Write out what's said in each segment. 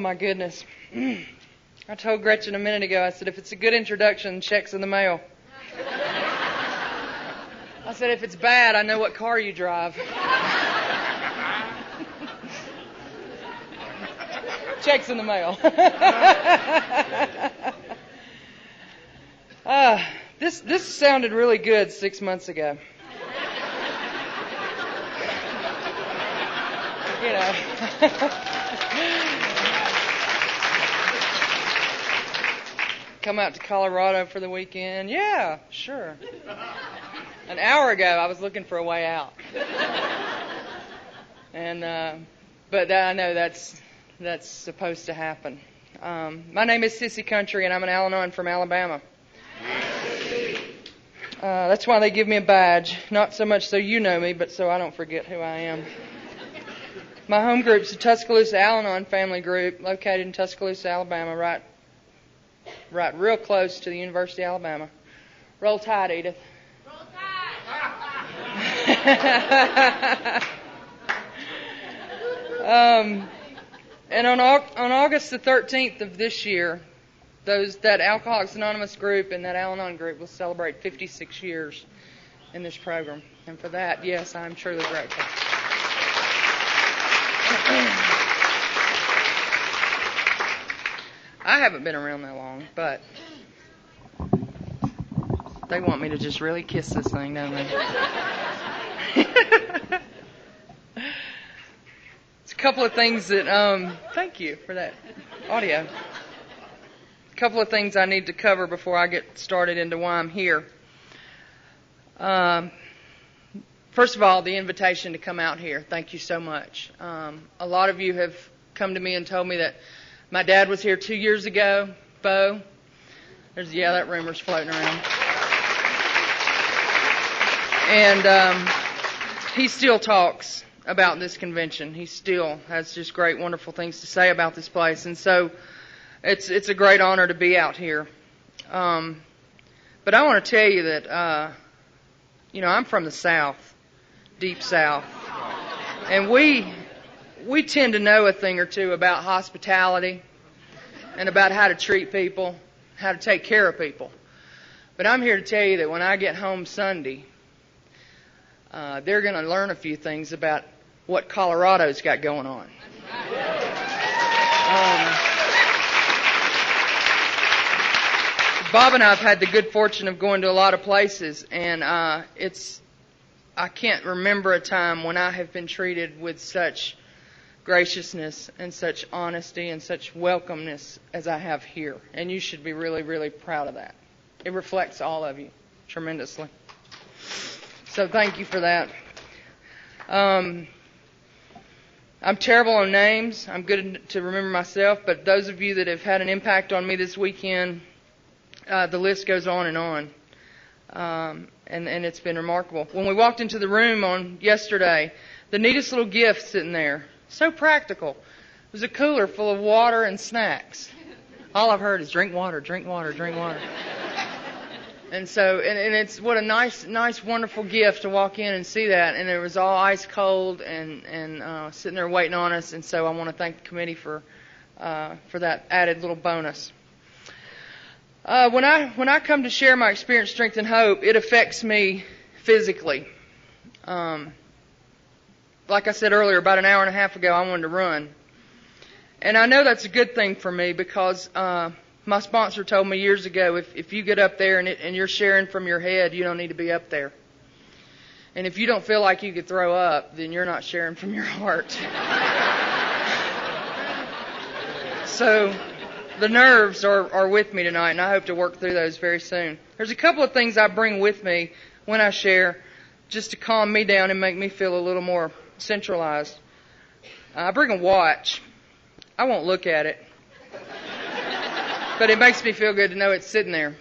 my goodness. I told Gretchen a minute ago, I said, if it's a good introduction, check's in the mail. I said, if it's bad, I know what car you drive. Check's in the mail. This sounded really good 6 months ago. You know. Come out to Colorado for the weekend. Yeah, sure. An hour ago, I was looking for a way out. And but I know that's supposed to happen. My name is Cissy Country, and I'm an Al-Anon from Alabama. That's why they give me a badge. Not so much so you know me, but so I don't forget who I am. My home group's the Tuscaloosa Al-Anon family group, located in Tuscaloosa, Alabama, right real close to the University of Alabama. Roll Tide, Edith. Roll Tide! And on August the 13th of this year, that Alcoholics Anonymous group and that Al-Anon group will celebrate 56 years in this program. And for that, yes, I'm truly grateful. I haven't been around that long, but they want me to just really kiss this thing, don't they? It's a couple of things that, thank you for that audio. A couple of things I need to cover before I get started into why I'm here. First of all, the invitation to come out here. Thank you so much. A lot of you have come to me and told me that my dad was here 2 years ago. Bo. That rumor's floating around. And he still talks about this convention. He still has just great, wonderful things to say about this place. And so it's a great honor to be out here. But I want to tell you that, I'm from the South, deep South. And we tend to know a thing or two about hospitality and about how to treat people, how to take care of people. But I'm here to tell you that when I get home Sunday, they're going to learn a few things about what Colorado's got going on. Bob and I have had the good fortune of going to a lot of places, and I can't remember a time when I have been treated with such graciousness and such honesty and such welcomeness as I have here. And you should be really, really proud of that. It reflects all of you tremendously. So thank you for that. I'm terrible on names. I'm good to remember myself, but those of you that have had an impact on me this weekend, the list goes on and on. And it's been remarkable. When we walked into the room on yesterday, the neatest little gift sitting there, so practical. It was a cooler full of water and snacks. All I've heard is drink water, drink water, drink water. And so, and it's what a nice, wonderful gift to walk in and see that. And it was all ice cold and sitting there waiting on us. And so I want to thank the committee for that added little bonus. When I come to share my experience, strength, and hope, it affects me physically. Like I said earlier, about an hour and a half ago, I wanted to run. And I know that's a good thing for me because my sponsor told me years ago, if you get up there and you're sharing from your head, you don't need to be up there. And if you don't feel like you could throw up, then you're not sharing from your heart. So the nerves are with me tonight, and I hope to work through those very soon. There's a couple of things I bring with me when I share just to calm me down and make me feel a little more centralized. I bring a watch. I won't look at it, but it makes me feel good to know it's sitting there.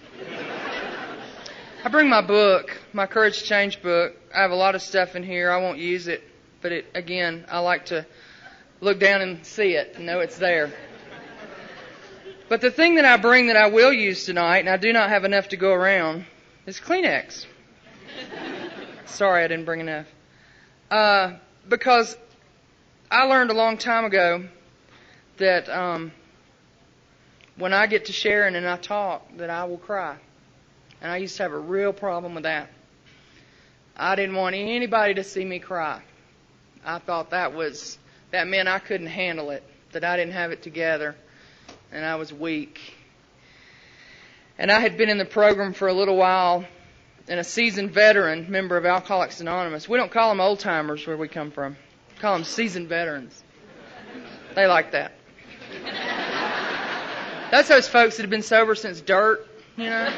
I bring my book, my Courage to Change book. I have a lot of stuff in here. I won't use it, but I like to look down and see it and know it's there. But the thing that I bring that I will use tonight, and I do not have enough to go around, is Kleenex. Sorry I didn't bring enough. Because I learned a long time ago that when I get to sharing and I talk, that I will cry. And I used to have a real problem with that. I didn't want anybody to see me cry. I thought that meant I couldn't handle it, that I didn't have it together, and I was weak. And I had been in the program for a little while, and a seasoned veteran member of Alcoholics Anonymous. We don't call them old timers where we come from. We call them seasoned veterans. They like that. That's those folks that have been sober since dirt, you know.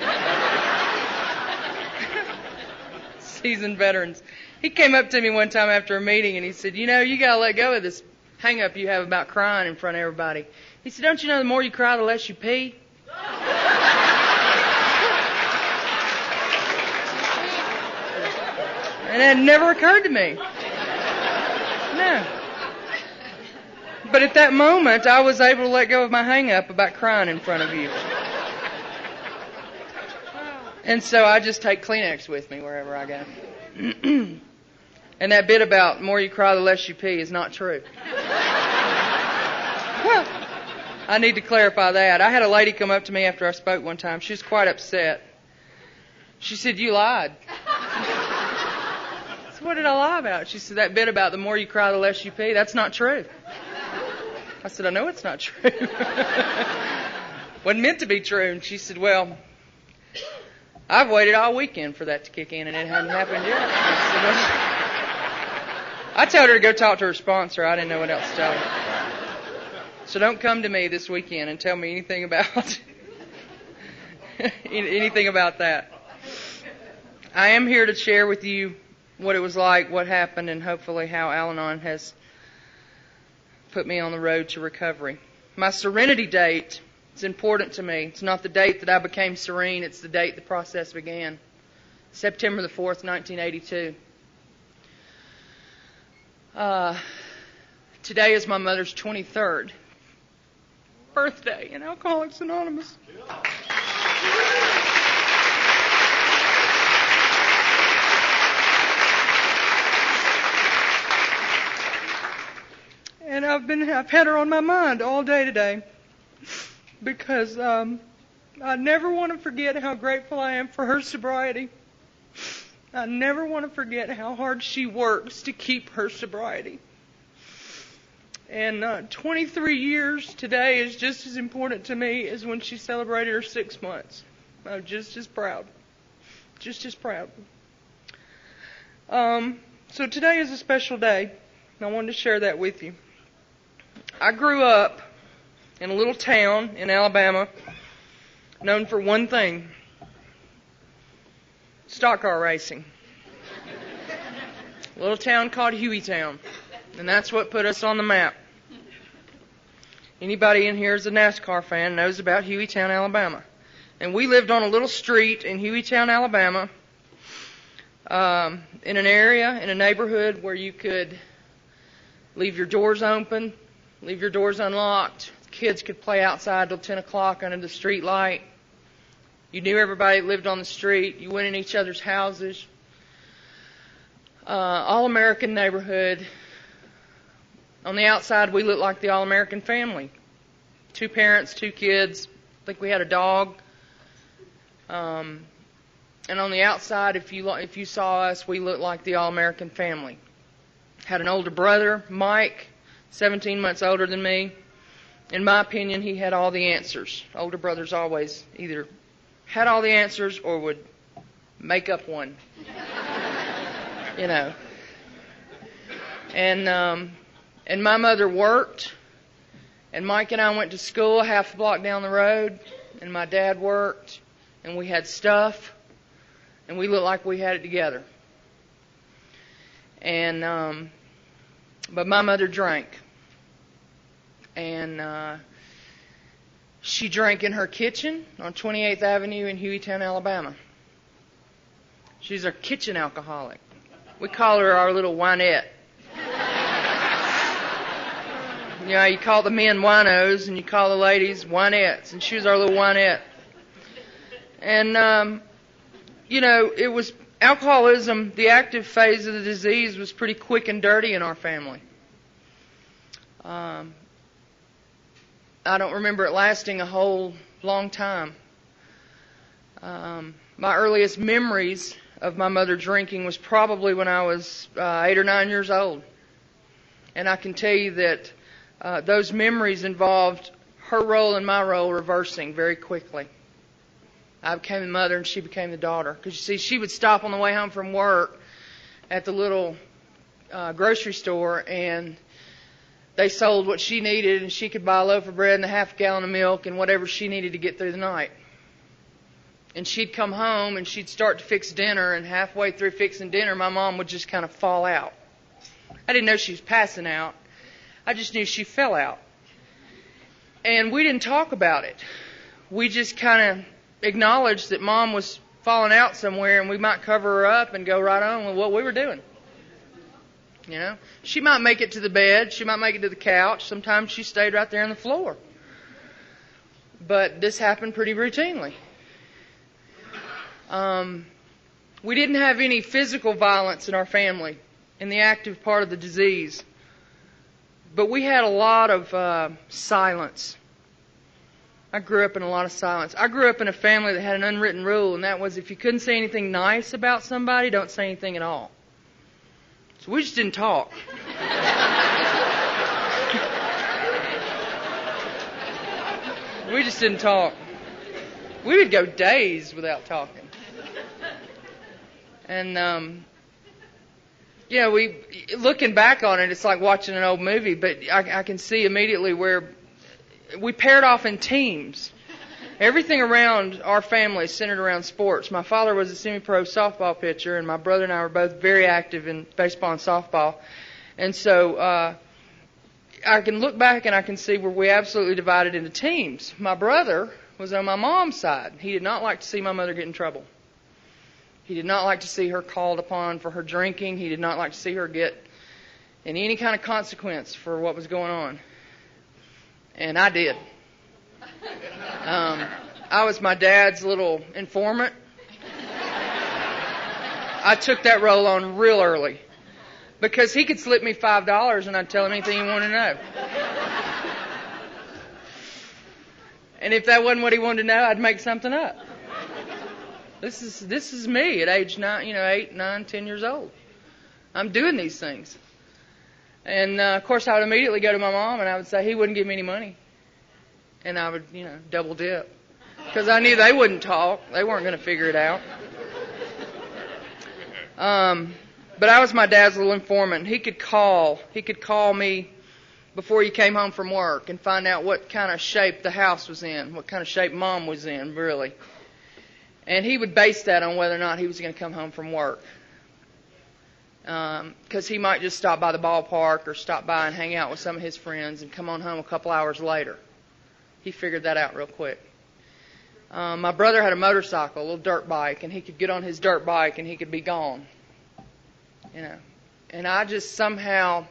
Seasoned veterans. He came up to me one time after a meeting and he said, you know, you got to let go of this hang-up you have about crying in front of everybody. He said, don't you know the more you cry, the less you pee? And it had never occurred to me. No. But at that moment, I was able to let go of my hang-up about crying in front of you. And so I just take Kleenex with me wherever I go. And that bit about the more you cry, the less you pee is not true. I need to clarify that. I had a lady come up to me after I spoke one time. She was quite upset. She said, you lied. So what did I lie about? She said, that bit about the more you cry, the less you pee, that's not true. I said, I know it's not true. Wasn't meant to be true. And she said, well, I've waited all weekend for that to kick in, and it hadn't happened yet. I told her to go talk to her sponsor. I didn't know what else to tell her. So don't come to me this weekend and tell me anything about anything about that. I am here to share with you what it was like, what happened, and hopefully how Al-Anon has put me on the road to recovery. My serenity date is important to me. It's not the date that I became serene. It's the date the process began. September the 4th, 1982. Today is my mother's 23rd birthday in Alcoholics Anonymous. And I've had her on my mind all day today because I never want to forget how grateful I am for her sobriety. I never want to forget how hard she works to keep her sobriety. And 23 years today is just as important to me as when she celebrated her 6 months. I'm just as proud. Just as proud. So today is a special day, and I wanted to share that with you. I grew up in a little town in Alabama known for one thing: stock car racing. A little town called Hueytown, and that's what put us on the map. Anybody in here is a NASCAR fan knows about Hueytown, Alabama. And we lived on a little street in Hueytown, Alabama, in an area, in a neighborhood where you could leave your doors open, leave your doors unlocked. Kids could play outside till 10 o'clock under the street light. You knew everybody that lived on the street. You went in each other's houses. All-American neighborhood. On the outside, we looked like the all-American family. 2 parents, 2 kids. I think we had a dog. And on the outside, if you saw us, we looked like the all-American family. Had an older brother, Mike, 17 months older than me. In my opinion, he had all the answers. Older brothers always either had all the answers or would make up one. You know. And my mother worked, and Mike and I went to school half a block down the road, and my dad worked, and we had stuff, and we looked like we had it together. And but my mother drank, and she drank in her kitchen on 28th Avenue in Hueytown, Alabama. She's a kitchen alcoholic. We call her our little winette. You know, you call the men winos and you call the ladies winettes, and she was our little winette. And, you know, it was alcoholism, the active phase of the disease was pretty quick and dirty in our family. I don't remember it lasting a whole long time. My earliest memories of my mother drinking was probably when I was 8 or 9 years old. And I can tell you that those memories involved her role and my role reversing very quickly. I became the mother and she became the daughter. Because you see, she would stop on the way home from work at the little grocery store, and they sold what she needed, and she could buy a loaf of bread and a half gallon of milk and whatever she needed to get through the night. And she'd come home and she'd start to fix dinner, and halfway through fixing dinner, my mom would just kind of fall out. I didn't know she was passing out. I just knew she fell out. And we didn't talk about it. We just kind of acknowledged that Mom was falling out somewhere, and we might cover her up and go right on with what we were doing. You know, she might make it to the bed. She might make it to the couch. Sometimes she stayed right there on the floor. But this happened pretty routinely. We didn't have any physical violence in our family in the active part of the disease. But we had a lot of silence. I grew up in a lot of silence. I grew up in a family that had an unwritten rule, and that was if you couldn't say anything nice about somebody, don't say anything at all. So we just didn't talk. We just didn't talk. We would go days without talking. And, looking back on it, it's like watching an old movie, but I can see immediately where we paired off in teams. Everything around our family centered around sports. My father was a semi-pro softball pitcher, and my brother and I were both very active in baseball and softball. And so I can look back and I can see where we absolutely divided into teams. My brother was on my mom's side. He did not like to see my mother get in trouble. He did not like to see her called upon for her drinking. He did not like to see her get in any kind of consequence for what was going on. And I did. I was my dad's little informant. I took that role on real early because he could slip me $5 and I'd tell him anything he wanted to know. And if that wasn't what he wanted to know, I'd make something up. This is me at age 8, 9, 10 years old. I'm doing these things. And, of course, I would immediately go to my mom and I would say he wouldn't give me any money. And I would, double dip. Because I knew they wouldn't talk. They weren't going to figure it out. But I was my dad's little informant. He could call me before he came home from work and find out what kind of shape the house was in, what kind of shape Mom was in, really. And he would base that on whether or not he was going to come home from work. Because he might just stop by the ballpark or stop by and hang out with some of his friends and come on home a couple hours later. He figured that out real quick. My brother had a motorcycle, a little dirt bike, and he could get on his dirt bike and he could be gone. And I just somehow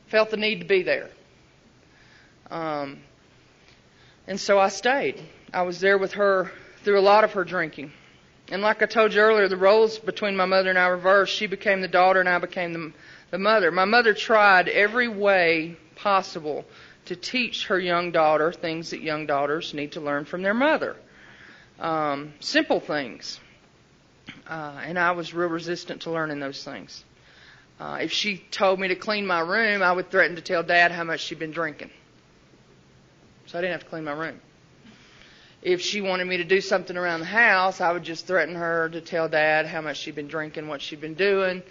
felt the need to be there. And so I stayed. I was there with her through a lot of her drinking. And like I told you earlier, the roles between my mother and I reversed. She became the daughter and I became the mother. My mother tried every way possible to teach her young daughter things that young daughters need to learn from their mother. Simple things. And I was real resistant to learning those things. If she told me to clean my room, I would threaten to tell Dad how much she'd been drinking. So I didn't have to clean my room. If she wanted me to do something around the house, I would just threaten her to tell Dad how much she'd been drinking, what she'd been doing,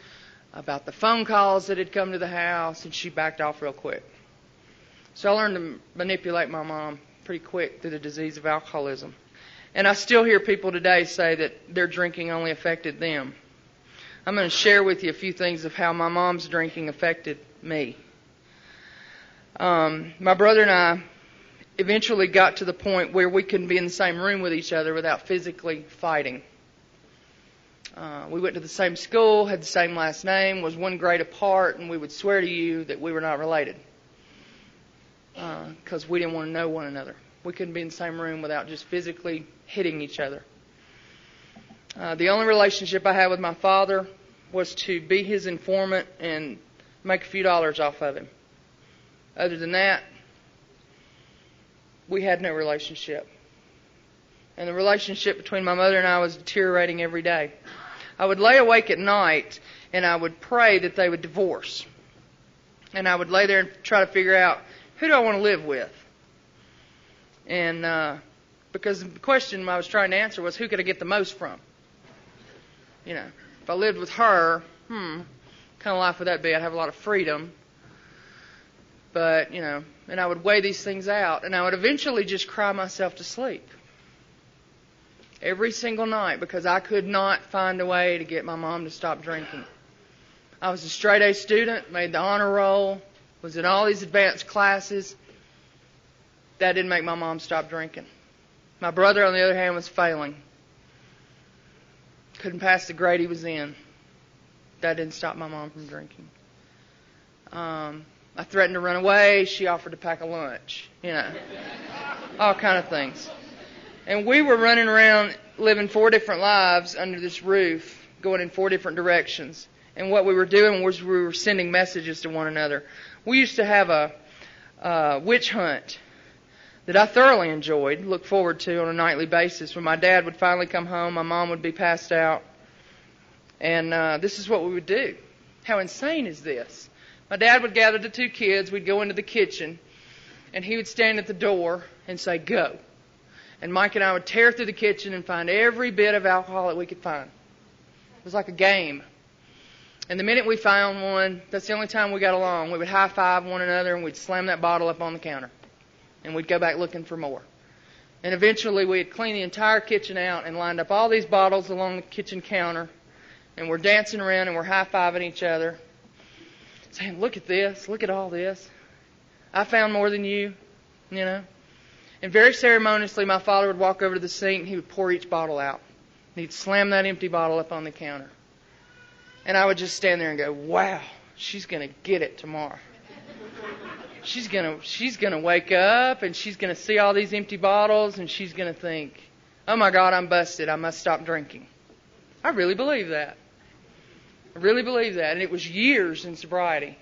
about the phone calls that had come to the house, and she backed off real quick. So I learned to manipulate my mom pretty quick through the disease of alcoholism. And I still hear people today say that their drinking only affected them. I'm going to share with you a few things of how my mom's drinking affected me. My brother and I eventually got to the point where we couldn't be in the same room with each other without physically fighting. We went to the same school, had the same last name, was one grade apart, and we would swear to you that we were not related because we didn't want to know one another. We couldn't be in the same room without just physically hitting each other. The only relationship I had with my father was to be his informant and make a few dollars off of him. Other than that, we had no relationship. And the relationship between my mother and I was deteriorating every day. I would lay awake at night and I would pray that they would divorce. And I would lay there and try to figure out, who do I want to live with? And because the question I was trying to answer was, who could I get the most from? You know, if I lived with her, kind of life would that be? I'd have a lot of freedom. But, you know, and I would weigh these things out, and I would eventually just cry myself to sleep. Every single night, because I could not find a way to get my mom to stop drinking. I was a straight A student, made the honor roll, was in all these advanced classes. That didn't make my mom stop drinking. My brother, on the other hand, was failing. Couldn't pass the grade he was in. That didn't stop my mom from drinking. I threatened to run away. She offered to pack a lunch. You know, all kind of things. And we were running around living 4 different lives under this roof, going in 4 different directions. And what we were doing was we were sending messages to one another. We used to have a witch hunt that I thoroughly enjoyed, looked forward to on a nightly basis. When my dad would finally come home, my mom would be passed out. And this is what we would do. How insane is this? My dad would gather the 2 kids. We'd go into the kitchen, and he would stand at the door and say, "Go." And Mike and I would tear through the kitchen and find every bit of alcohol that we could find. It was like a game. And the minute we found one, that's the only time we got along. We would high-five one another, and we'd slam that bottle up on the counter. And we'd go back looking for more. And eventually we'd clean the entire kitchen out and lined up all these bottles along the kitchen counter. And we're dancing around and we're high-fiving each other, saying, "Look at this, look at all this. I found more than you," you know. And very ceremoniously, my father would walk over to the sink and he would pour each bottle out. And he'd slam that empty bottle up on the counter. And I would just stand there and go, "Wow, she's going to get it tomorrow. She's gonna wake up and she's going to see all these empty bottles and she's going to think, oh my God, I'm busted. I must stop drinking." I really believe that. I really believe that. And it was years in sobriety,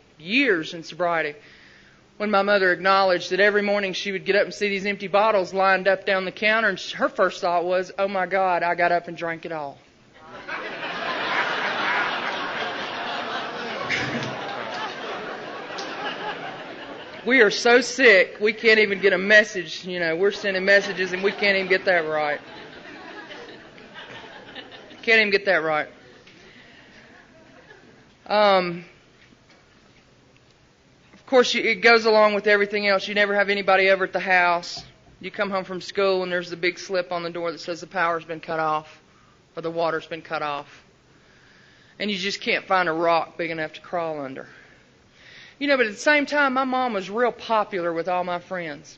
when my mother acknowledged that every morning she would get up and see these empty bottles lined up down the counter, and her first thought was, oh my God, I got up and drank it all. We are so sick, we can't even get a message. You know, we're sending messages and we can't even get that right. Can't even get that right. Of course, it goes along with everything else. You never have anybody over at the house. You come home from school and there's the big slip on the door that says the power's been cut off or the water's been cut off. And you just can't find a rock big enough to crawl under. You know, but at the same time, my mom was real popular with all my friends.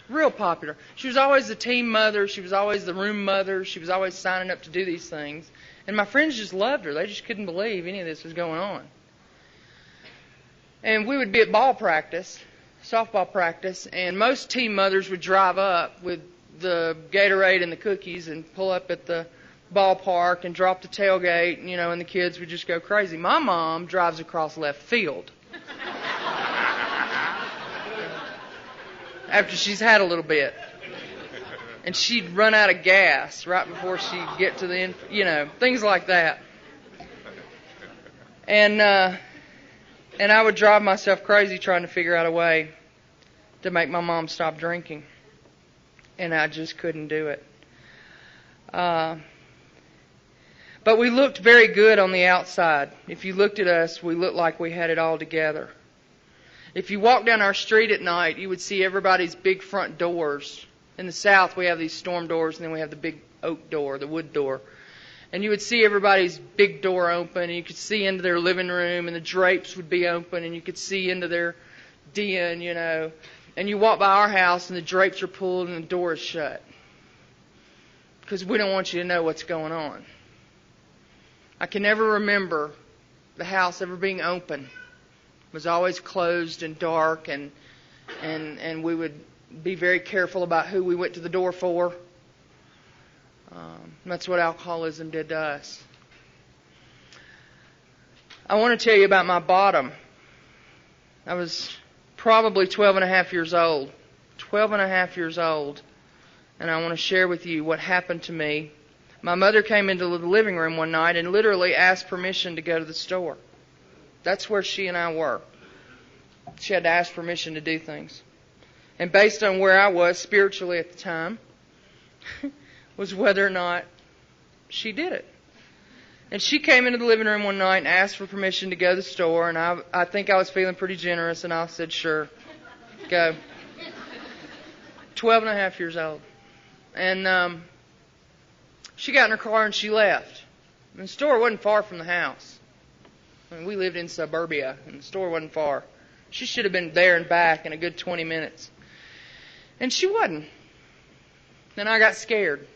Real popular. She was always the team mother. She was always the room mother. She was always signing up to do these things. And my friends just loved her. They just couldn't believe any of this was going on. And we would be at ball practice, softball practice, and most team mothers would drive up with the Gatorade and the cookies and pull up at the ballpark and drop the tailgate, you know, and the kids would just go crazy. My mom drives across left field. After she's had a little bit. And she'd run out of gas right before she'd get to the end, you know, things like that. And I would drive myself crazy trying to figure out a way to make my mom stop drinking. And I just couldn't do it. But we looked very good on the outside. If you looked at us, we looked like we had it all together. If you walk down our street at night, you would see everybody's big front doors. In the South, we have these storm doors, and then we have the big oak door, the wood door. And you would see everybody's big door open, and you could see into their living room, and the drapes would be open, and you could see into their den, you know. And you walk by our house, and the drapes are pulled, and the door is shut. Because we don't want you to know what's going on. I can never remember the house ever being open. It was always closed and dark, and we would be very careful about who we went to the door for. That's what alcoholism did to us. I want to tell you about my bottom. I was probably 12 and a half years old 12 and a half years old, and I want to share with you what happened to me. My mother came into the living room one night and literally asked permission to go to the store. That's where she and I were. She had to ask permission to do things. And based on where I was spiritually at the time, was whether or not she did it. And she came into the living room one night and asked for permission to go to the store, and I think I was feeling pretty generous, and I said, sure, go. 12 and a half years old. And she got in her car and she left. And the store wasn't far from the house. I mean, we lived in suburbia, and the store wasn't far. She should have been there and back in a good 20 minutes. And she wasn't. And I got scared.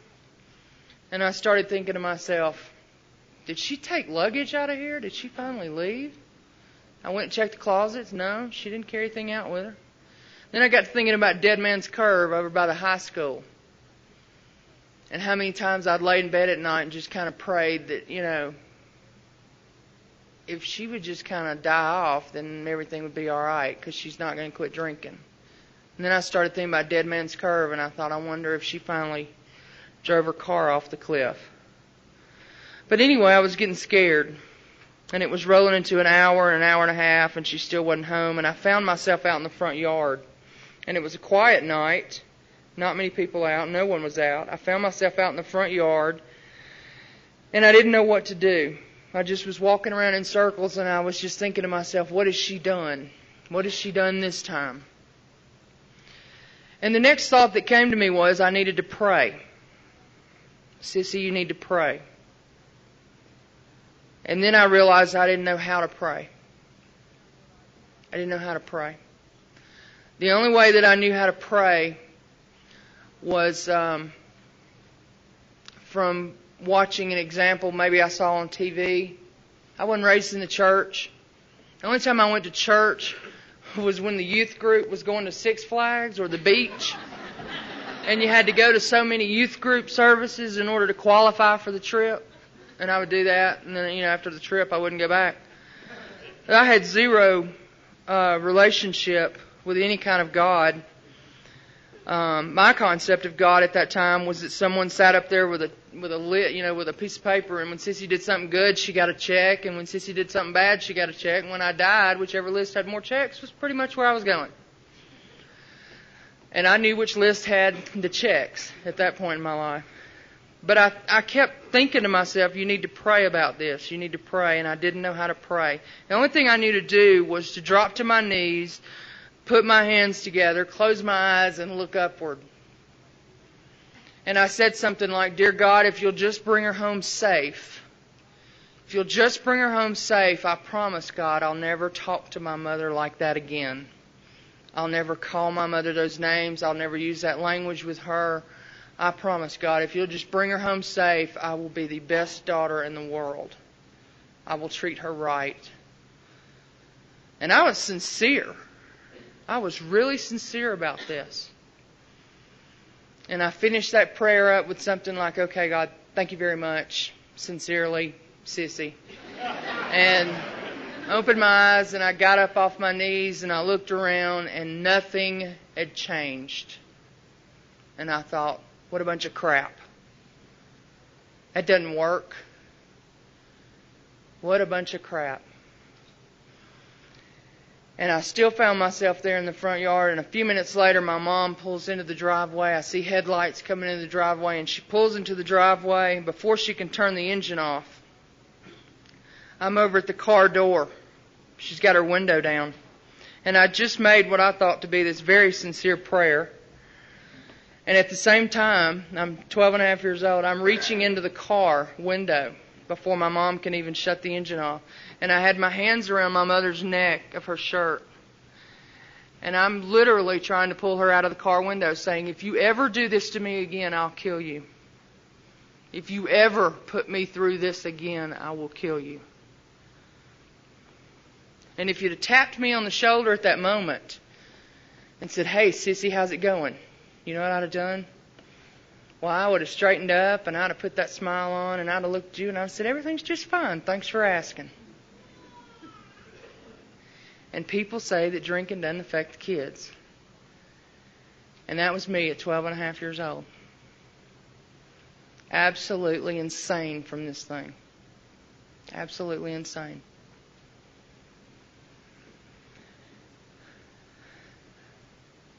And I started thinking to myself, did she take luggage out of here? Did she finally leave? I went and checked the closets. No, she didn't carry anything out with her. Then I got to thinking about Dead Man's Curve over by the high school. And how many times I'd laid in bed at night and just kind of prayed that, you know, if she would just kind of die off, then everything would be all right, because she's not going to quit drinking. And then I started thinking about Dead Man's Curve, and I thought, I wonder if she finally drove her car off the cliff. But anyway, I was getting scared, and it was rolling into an hour and a half, and she still wasn't home, and I found myself out in the front yard. And it was a quiet night, not many people out, no one was out. I found myself out in the front yard, and I didn't know what to do. I just was walking around in circles, and I was just thinking to myself, what has she done? What has she done this time? And the next thought that came to me was I needed to pray. Cissy, you need to pray. And then I realized I didn't know how to pray. I didn't know how to pray. The only way that I knew how to pray was from watching an example maybe I saw on TV. I wasn't raised in the church. The only time I went to church was when the youth group was going to Six Flags or the beach. And you had to go to so many youth group services in order to qualify for the trip. And I would do that, and then, you know, after the trip, I wouldn't go back. But I had zero relationship with any kind of God. My concept of God at that time was that someone sat up there with a piece of paper, and when Cissy did something good, she got a check, and when Cissy did something bad, she got a check. And when I died, whichever list had more checks was pretty much where I was going. And I knew which list had the checks at that point in my life. But I kept thinking to myself, you need to pray about this. You need to pray. And I didn't know how to pray. The only thing I knew to do was to drop to my knees, put my hands together, close my eyes, and look upward. And I said something like, Dear God, if you'll just bring her home safe, if you'll just bring her home safe, I promise, God, I'll never talk to my mother like that again. I'll never call my mother those names. I'll never use that language with her. I promise, God, if you'll just bring her home safe, I will be the best daughter in the world. I will treat her right. And I was sincere. I was really sincere about this. And I finished that prayer up with something like, okay, God, thank you very much. Sincerely, Cissy. And I opened my eyes and I got up off my knees and I looked around and nothing had changed. And I thought, what a bunch of crap. That doesn't work. What a bunch of crap. And I still found myself there in the front yard, and a few minutes later my mom pulls into the driveway. I see headlights coming into the driveway, and she pulls into the driveway. Before she can turn the engine off, I'm over at the car door. She's got her window down. And I just made what I thought to be this very sincere prayer. And at the same time, I'm 12 and a half years old, I'm reaching into the car window before my mom can even shut the engine off. And I had my hands around my mother's neck of her shirt. And I'm literally trying to pull her out of the car window saying, if you ever do this to me again, I'll kill you. If you ever put me through this again, I will kill you. And if you'd have tapped me on the shoulder at that moment and said, hey, Cissy, how's it going? You know what I'd have done? Well, I would have straightened up and I'd have put that smile on and I'd have looked at you and I'd have said, everything's just fine. Thanks for asking. And people say that drinking doesn't affect kids. And that was me at 12 and a half years old. Absolutely insane from this thing. Absolutely insane.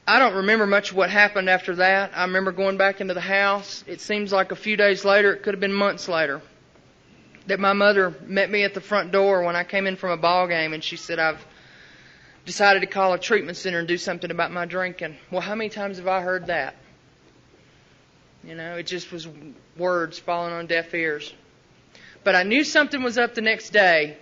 I don't remember much of what happened after that. I remember going back into the house. It seems like a few days later, it could have been months later, that my mother met me at the front door when I came in from a ball game, and she said, I've decided to call a treatment center and do something about my drinking. Well, how many times have I heard that? You know, it just was words falling on deaf ears. But I knew something was up the next day,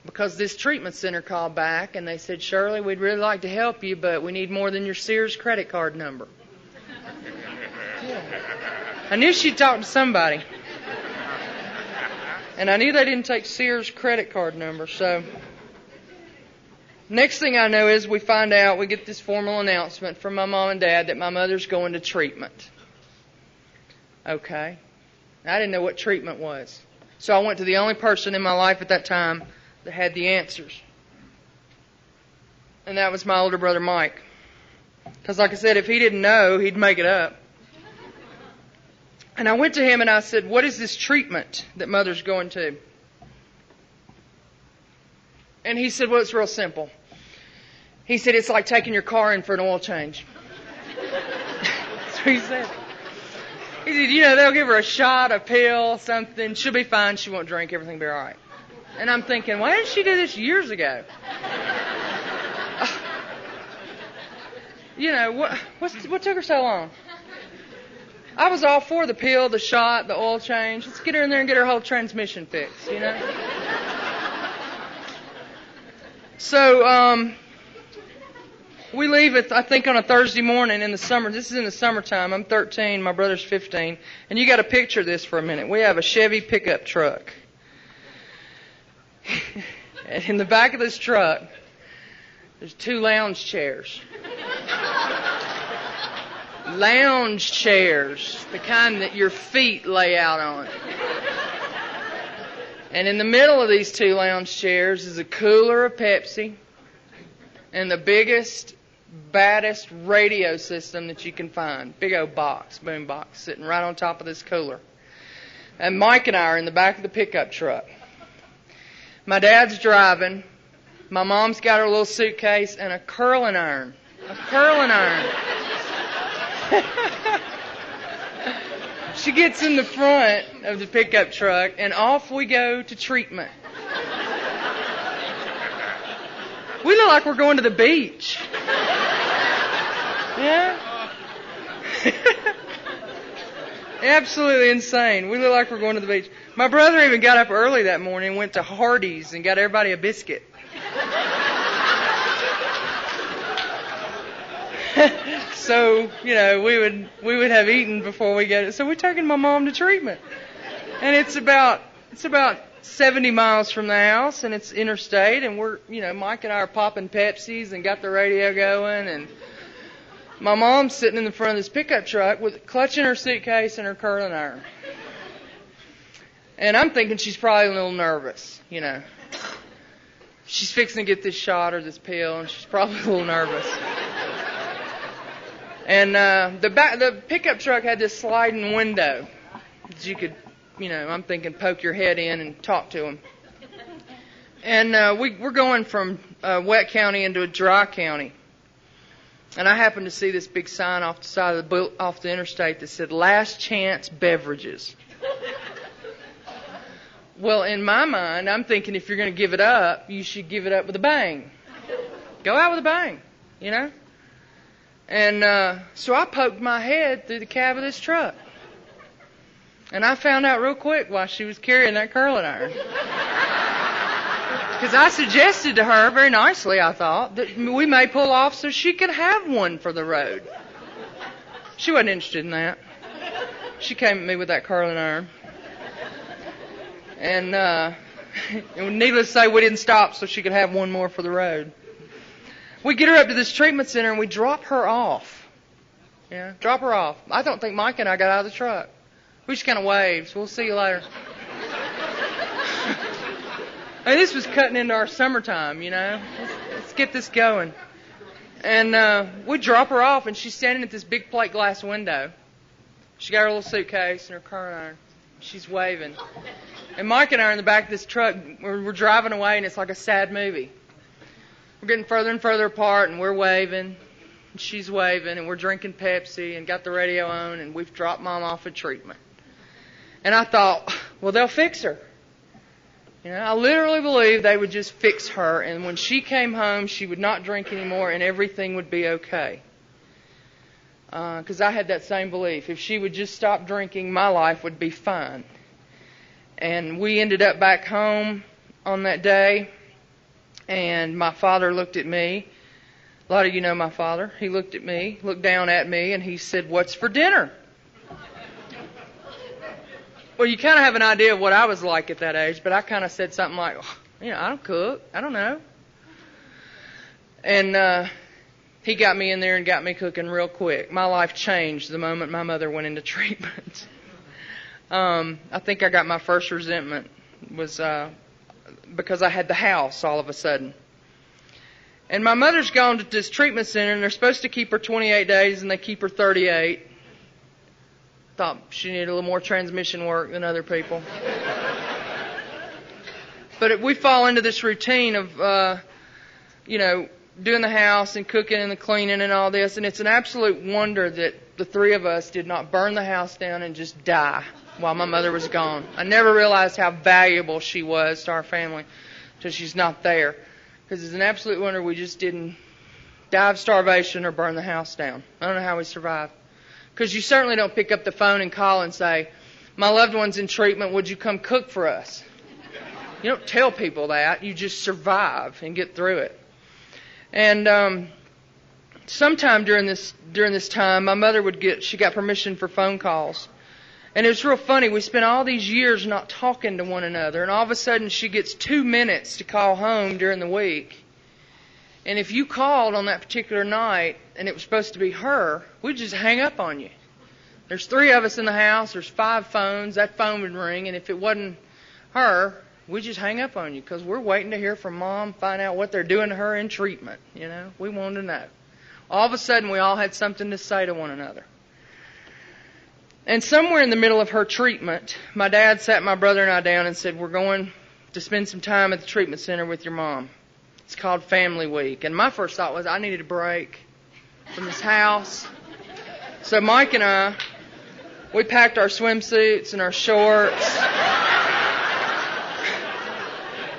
because this treatment center called back and they said, Shirley, we'd really like to help you, but we need more than your Sears credit card number. Yeah. I knew she'd talked to somebody. And I knew they didn't take Sears credit card number. So next thing I know is we find out, we get this formal announcement from my mom and dad that my mother's going to treatment. Okay. I didn't know what treatment was. So I went to the only person in my life at that time that had the answers. And that was my older brother, Mike. Because like I said, if he didn't know, he'd make it up. And I went to him and I said, what is this treatment that Mother's going to? And he said, well, it's real simple. He said, it's like taking your car in for an oil change. That's what he said. He said, you know, they'll give her a shot, a pill, something. She'll be fine. She won't drink. Everything will be all right. And I'm thinking, why didn't she do this years ago? You know, what took her so long? I was all for the pill, the shot, the oil change. Let's get her in there and get her whole transmission fixed, you know? So, we leave I think on a Thursday morning in the summer. This is in the summertime. I'm 13, my brother's 15. And you got to picture this for a minute. We have a Chevy pickup truck. And in the back of this truck, there's 2 lounge chairs. Lounge chairs, the kind that your feet lay out on. And in the middle of these 2 lounge chairs is a cooler of Pepsi and the biggest, baddest radio system that you can find. Big old box, boom box, sitting right on top of this cooler. And Mike and I are in the back of the pickup truck. My dad's driving. My mom's got her little suitcase and a curling iron. A curling iron. She gets in the front of the pickup truck and off we go to treatment. We look like we're going to the beach. Yeah? Absolutely insane. We look like we're going to the beach. My brother even got up early that morning and went to Hardee's and got everybody a biscuit. So, you know, we would have eaten before we get it. So we're taking my mom to treatment. And it's about 70 miles from the house, and it's interstate, and Mike and I are popping Pepsis and got the radio going, and my mom's sitting in the front of this pickup truck with clutching her suitcase and her curling iron. And I'm thinking she's probably a little nervous, you know. She's fixing to get this shot or this pill, and she's probably a little nervous. And the pickup truck had this sliding window that you could, I'm thinking poke your head in and talk to them. And we're going from wet county into a dry county. And I happened to see this big sign off the side of off the interstate that said, "Last Chance Beverages." Well, in my mind, I'm thinking if you're going to give it up, you should give it up with a bang. Go out with a bang, you know? And so I poked my head through the cab of this truck. And I found out real quick why she was carrying that curling iron. Because I suggested to her, very nicely I thought, that we may pull off so she could have one for the road. She wasn't interested in that. She came at me with that curling iron. And needless to say, we didn't stop so she could have one more for the road. We get her up to this treatment center and we drop her off. Yeah, drop her off. I don't think Mike and I got out of the truck. We just kind of waved. We'll see you later. And this was cutting into our summertime, you know. Let's get this going. And we drop her off, and she's standing at this big plate glass window. She got her little suitcase and her current iron. She's waving. And Mike and I are in the back of this truck. We're driving away, and it's like a sad movie. We're getting further and further apart, and we're waving. And she's waving, and we're drinking Pepsi and got the radio on, and we've dropped Mom off at treatment. And I thought, well, they'll fix her. You know, I literally believe they would just fix her, and when she came home, she would not drink anymore, and everything would be okay. Because I had that same belief. If she would just stop drinking, my life would be fine. And we ended up back home on that day, and my father looked at me. A lot of you know my father. He looked at me, looked down at me, and he said, "What's for dinner?" Well, you kind of have an idea of what I was like at that age, but I kind of said something like, you know, I don't cook. I don't know. And he got me in there and got me cooking real quick. My life changed the moment my mother went into treatment. I think I got my first resentment was because I had the house all of a sudden. And my mother's gone to this treatment center, and they're supposed to keep her 28 days, and they keep her 38. Thought she needed a little more transmission work than other people. But we fall into this routine of, you know, doing the house and cooking and the cleaning and all this, and it's an absolute wonder that the three of us did not burn the house down and just die while my mother was gone. I never realized how valuable she was to our family until she's not there, because it's an absolute wonder we just didn't die of starvation or burn the house down. I don't know how we survived. Because you certainly don't pick up the phone and call and say, "My loved one's in treatment, would you come cook for us?" You don't tell people that. You just survive and get through it. And sometime during this time, my mother she got permission for phone calls. And it was real funny. We spent all these years not talking to one another, and all of a sudden she gets 2 minutes to call home during the week. And if you called on that particular night and it was supposed to be her, we'd just hang up on you. There's 3 of us in the house. There's 5 phones. That phone would ring. And if it wasn't her, we'd just hang up on you because we're waiting to hear from Mom, find out what they're doing to her in treatment. You know, we wanted to know. All of a sudden, we all had something to say to one another. And somewhere in the middle of her treatment, my dad sat my brother and I down and said, "We're going to spend some time at the treatment center with your mom. It's called Family Week." And my first thought was I needed a break from this house. So Mike and I, we packed our swimsuits and our shorts,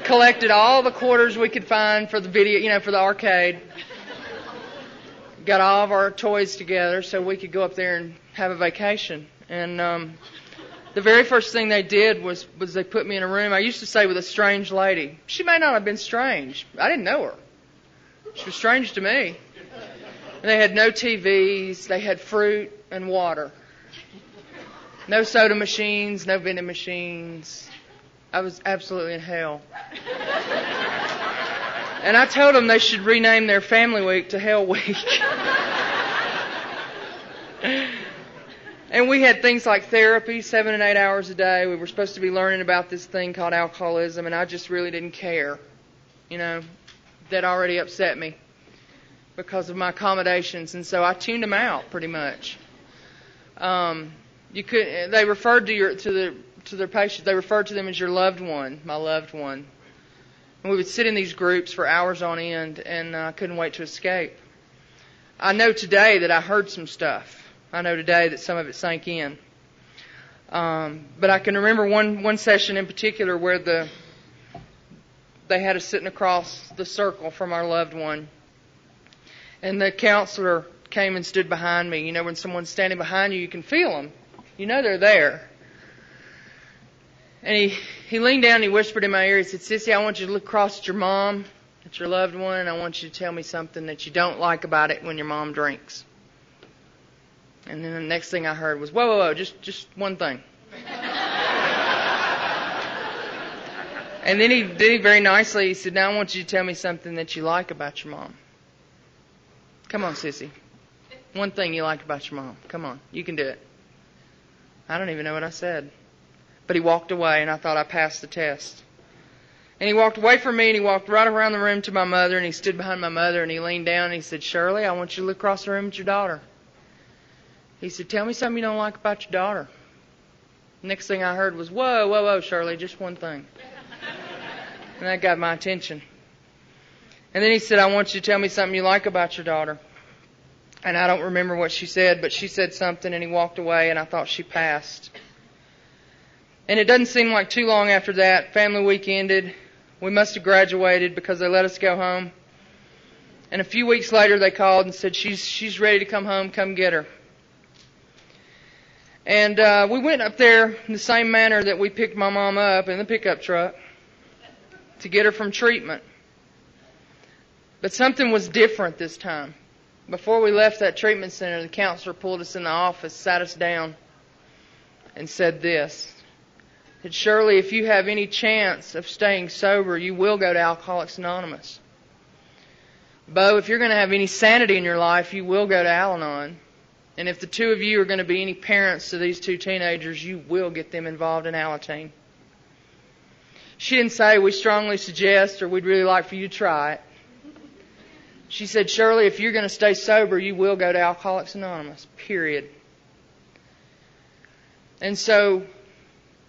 collected all the quarters we could find for the video, you know, for the arcade, got all of our toys together so we could go up there and have a vacation. And the very first thing they did was they put me in a room. I used to say with a strange lady. She may not have been strange. I didn't know her. She was strange to me. And they had no TVs. They had fruit and water. No soda machines, no vending machines. I was absolutely in hell. And I told them they should rename their family week to Hell Week. And we had things like therapy, 7 and 8 hours a day. We were supposed to be learning about this thing called alcoholism, and I just really didn't care. You know, that already upset me because of my accommodations, and so I tuned them out pretty much. They referred to their patients. They referred to them as your loved one, my loved one. And we would sit in these groups for hours on end, and I couldn't wait to escape. I know today that I heard some stuff. I know today that some of it sank in. But I can remember one session in particular where they had us sitting across the circle from our loved one. And the counselor came and stood behind me. You know, when someone's standing behind you, you can feel them. You know they're there. And he leaned down and he whispered in my ear, he said, "Cissy, I want you to look across at your mom, at your loved one, and I want you to tell me something that you don't like about it when your mom drinks." And then the next thing I heard was, whoa, just one thing. And then he did very nicely. He said, "Now I want you to tell me something that you like about your mom. Come on, Cissy. One thing you like about your mom. Come on, you can do it." I don't even know what I said. But he walked away, and I thought I passed the test. And he walked away from me, and he walked right around the room to my mother, and he stood behind my mother, and he leaned down, and he said, "Shirley, I want you to look across the room at your daughter." He said, "Tell me something you don't like about your daughter." Next thing I heard was, "Whoa, whoa, whoa, Shirley, just one thing." And that got my attention. And then he said, "I want you to tell me something you like about your daughter." And I don't remember what she said, but she said something, and he walked away, and I thought she passed. And it doesn't seem like too long after that, family week ended. We must have graduated because they let us go home. And a few weeks later, they called and said, she's ready to come home, come get her. And we went up there in the same manner that we picked my mom up in the pickup truck to get her from treatment. But something was different this time. Before we left that treatment center, the counselor pulled us in the office, sat us down, and said this. That Shirley, if you have any chance of staying sober, you will go to Alcoholics Anonymous. Bo, if you're going to have any sanity in your life, you will go to Al-Anon. And if the two of you are going to be any parents to these two teenagers, you will get them involved in Alateen. She didn't say, "We strongly suggest," or "We'd really like for you to try it." She said, "Shirley, if you're going to stay sober, you will go to Alcoholics Anonymous, period." And so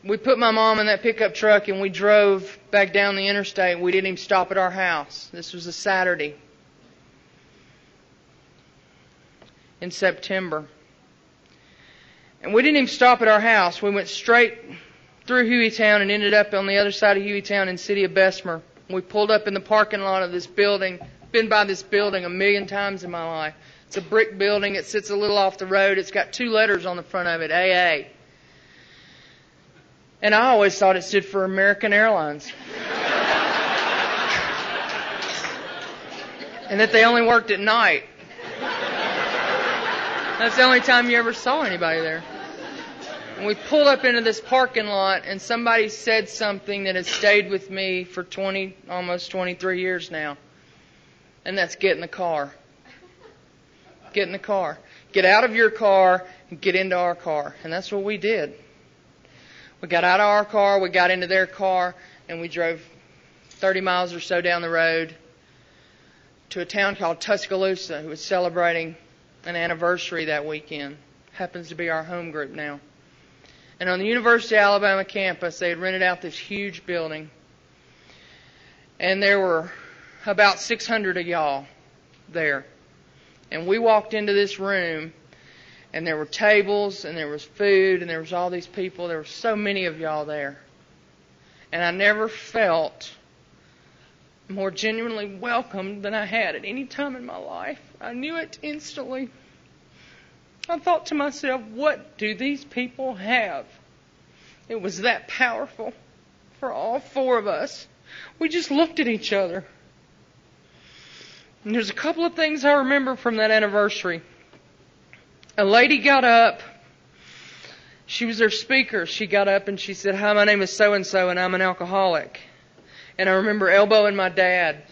we put my mom in that pickup truck and we drove back down the interstate. We didn't even stop at our house. This was a Saturday in September. And we didn't even stop at our house. We went straight through Hueytown and ended up on the other side of Hueytown in the city of Bessmer. We pulled up in the parking lot of this building. Been by this building 1,000,000 times in my life. It's a brick building. It sits a little off the road. It's got 2 letters on the front of it, AA. And I always thought it stood for American Airlines. And that they only worked at night. That's the only time you ever saw anybody there. And we pulled up into this parking lot, and somebody said something that has stayed with me for almost 23 years now. And that's get in the car. Get in the car. Get out of your car and get into our car. And that's what we did. We got out of our car, we got into their car, and we drove 30 miles or so down the road to a town called Tuscaloosa, who was celebrating an anniversary that weekend. Happens to be our home group now. And on the University of Alabama campus, they had rented out this huge building. And there were about 600 of y'all there. And we walked into this room, and there were tables, and there was food, and there was all these people. There were so many of y'all there. And I never felt more genuinely welcomed than I had at any time in my life. I knew it instantly. I thought to myself, what do these people have? It was that powerful for all 4 of us. We just looked at each other. And there's a couple of things I remember from that anniversary. A lady got up. She was their speaker. She got up and she said, "Hi, my name is so-and-so, and I'm an alcoholic." And I remember elbowing my dad.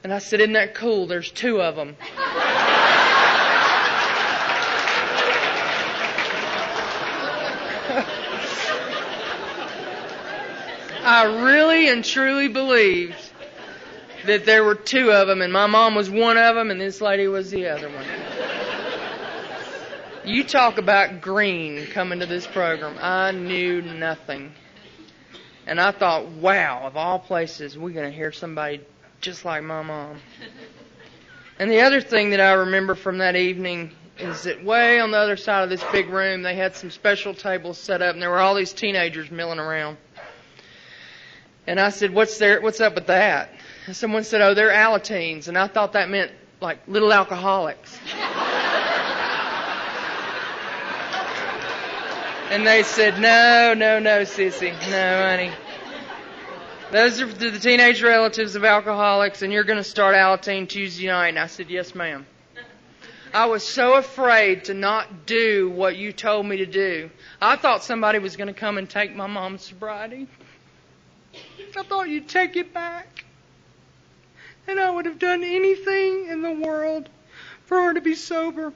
And I said, "Isn't that cool? There's 2 of them." I really and truly believed that there were 2 of them, and my mom was one of them, and this lady was the other one. You talk about green coming to this program. I knew nothing. And I thought, wow, of all places, we're going to hear somebody just like my mom. And the other thing that I remember from that evening is that way on the other side of this big room, they had some special tables set up, and there were all these teenagers milling around. And I said, what's up with that? And someone said, "Oh, they're Alateens." And I thought that meant like little alcoholics. And they said, no, Cissy. No, honey. Those are the teenage relatives of alcoholics, and you're going to start Alateen Tuesday night. And I said, "Yes, ma'am." I was so afraid to not do what you told me to do. I thought somebody was going to come and take my mom's sobriety. I thought you'd take it back. And I would have done anything in the world for her to be sober.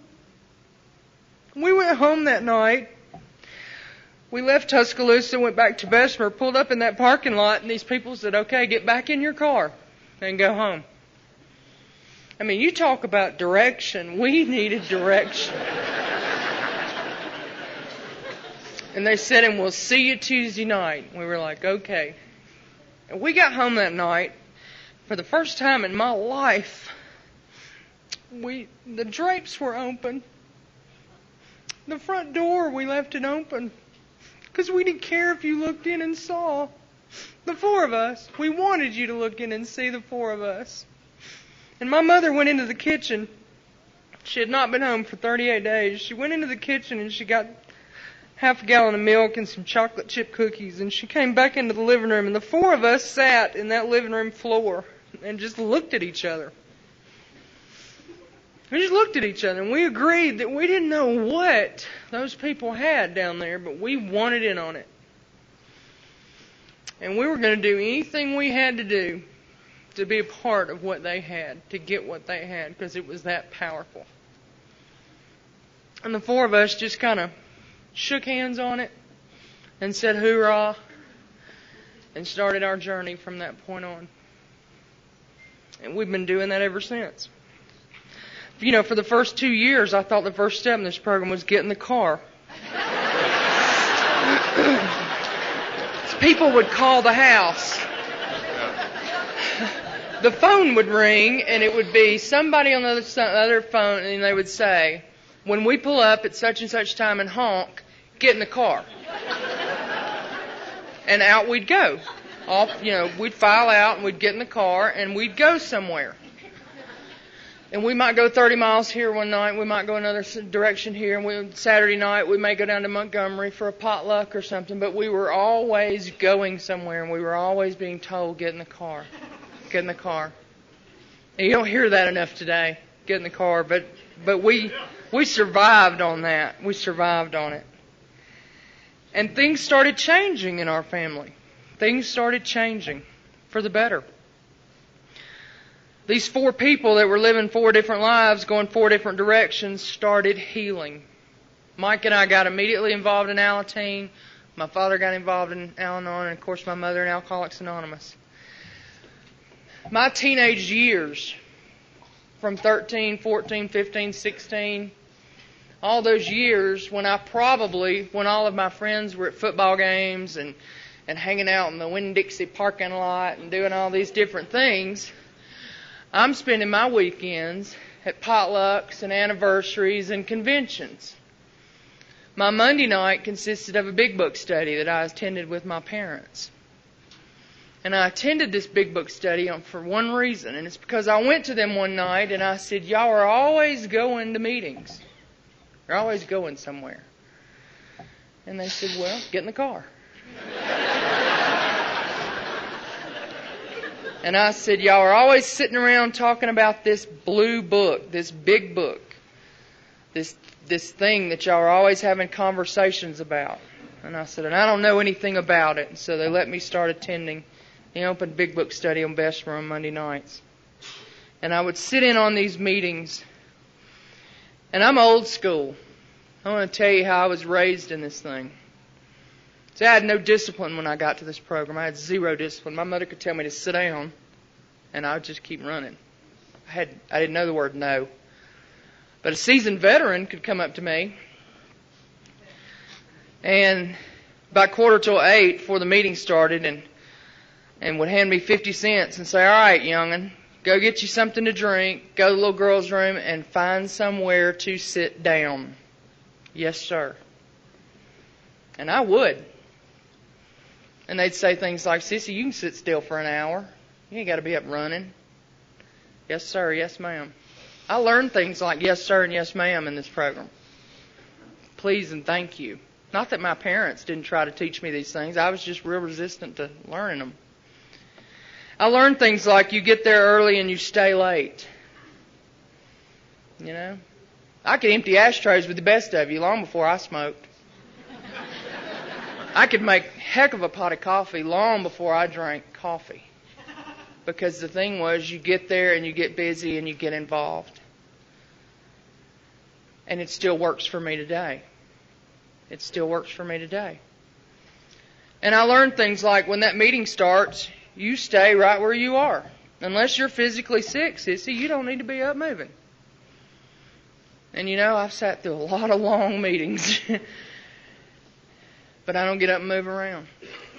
We went home that night. We left Tuscaloosa, went back to Bessmer, pulled up in that parking lot, and these people said, okay, get back in your car and go home. I mean, you talk about direction. We needed direction. And they said, and we'll see you Tuesday night. We were like, okay. And we got home that night. For the first time in my life, the drapes were open. The front door, we left it open. Because we didn't care if you looked in and saw. The four of us. We wanted you to look in and see the four of us. And my mother went into the kitchen. She had not been home for 38 days. She went into the kitchen and she got half a gallon of milk and some chocolate chip cookies. And she came back into the living room. And the four of us sat in that living room floor and just looked at each other. We just looked at each other and we agreed that we didn't know what those people had down there, but we wanted in on it. And we were going to do anything we had to do to be a part of what they had, to get what they had, because it was that powerful. And the four of us just kind of shook hands on it and said hoorah and started our journey from that point on. And we've been doing that ever since. You know, for the first 2 years, I thought the first step in this program was get in the car. People would call the house. The phone would ring, and it would be somebody on the other phone, and they would say, when we pull up at such and such time and honk, get in the car. And out we'd go. We'd file out, and we'd get in the car, and we'd go somewhere. And we might go 30 miles here one night, we might go another direction here, and Saturday night we may go down to Montgomery for a potluck or something, but we were always going somewhere, and we were always being told, get in the car, get in the car. And you don't hear that enough today, get in the car, but we survived on that. We survived on it. And things started changing in our family. Things started changing for the better. These four people that were living four different lives, going four different directions, started healing. Mike and I got immediately involved in Alateen. My father got involved in Al-Anon, and of course my mother in Alcoholics Anonymous. My teenage years, from 13, 14, 15, 16, all those years when all of my friends were at football games and hanging out in the Winn-Dixie parking lot and doing all these different things, I'm spending my weekends at potlucks and anniversaries and conventions. My Monday night consisted of a big book study that I attended with my parents. And I attended this big book study for one reason, and it's because I went to them one night and I said, y'all are always going to meetings. You're always going somewhere. And they said, well, get in the car. And I said, y'all are always sitting around talking about this blue book, this big book, this thing that y'all are always having conversations about. And I said, and I don't know anything about it. And so they let me start attending the open big book study on Bessmer on Monday nights. And I would sit in on these meetings. And I'm old school. I want to tell you how I was raised in this thing. See, I had no discipline when I got to this program. I had zero discipline. My mother could tell me to sit down, and I would just keep running. I didn't know the word no. But a seasoned veteran could come up to me, and by 7:45 before the meeting started, and would hand me 50 cents and say, all right, young'un, go get you something to drink, go to the little girl's room, and find somewhere to sit down. Yes, sir. And I would. And they'd say things like, Cissy, you can sit still for an hour. You ain't got to be up running. Yes, sir. Yes, ma'am. I learned things like yes, sir, and yes, ma'am in this program. Please and thank you. Not that my parents didn't try to teach me these things. I was just real resistant to learning them. I learned things like you get there early and you stay late. You know? I could empty ashtrays with the best of you long before I smoked. I could make a heck of a pot of coffee long before I drank coffee. Because the thing was, you get there and you get busy and you get involved. And it still works for me today. It still works for me today. And I learned things like when that meeting starts, you stay right where you are. Unless you're physically sick, Cissy, you don't need to be up moving. And I've sat through a lot of long meetings. But I don't get up and move around.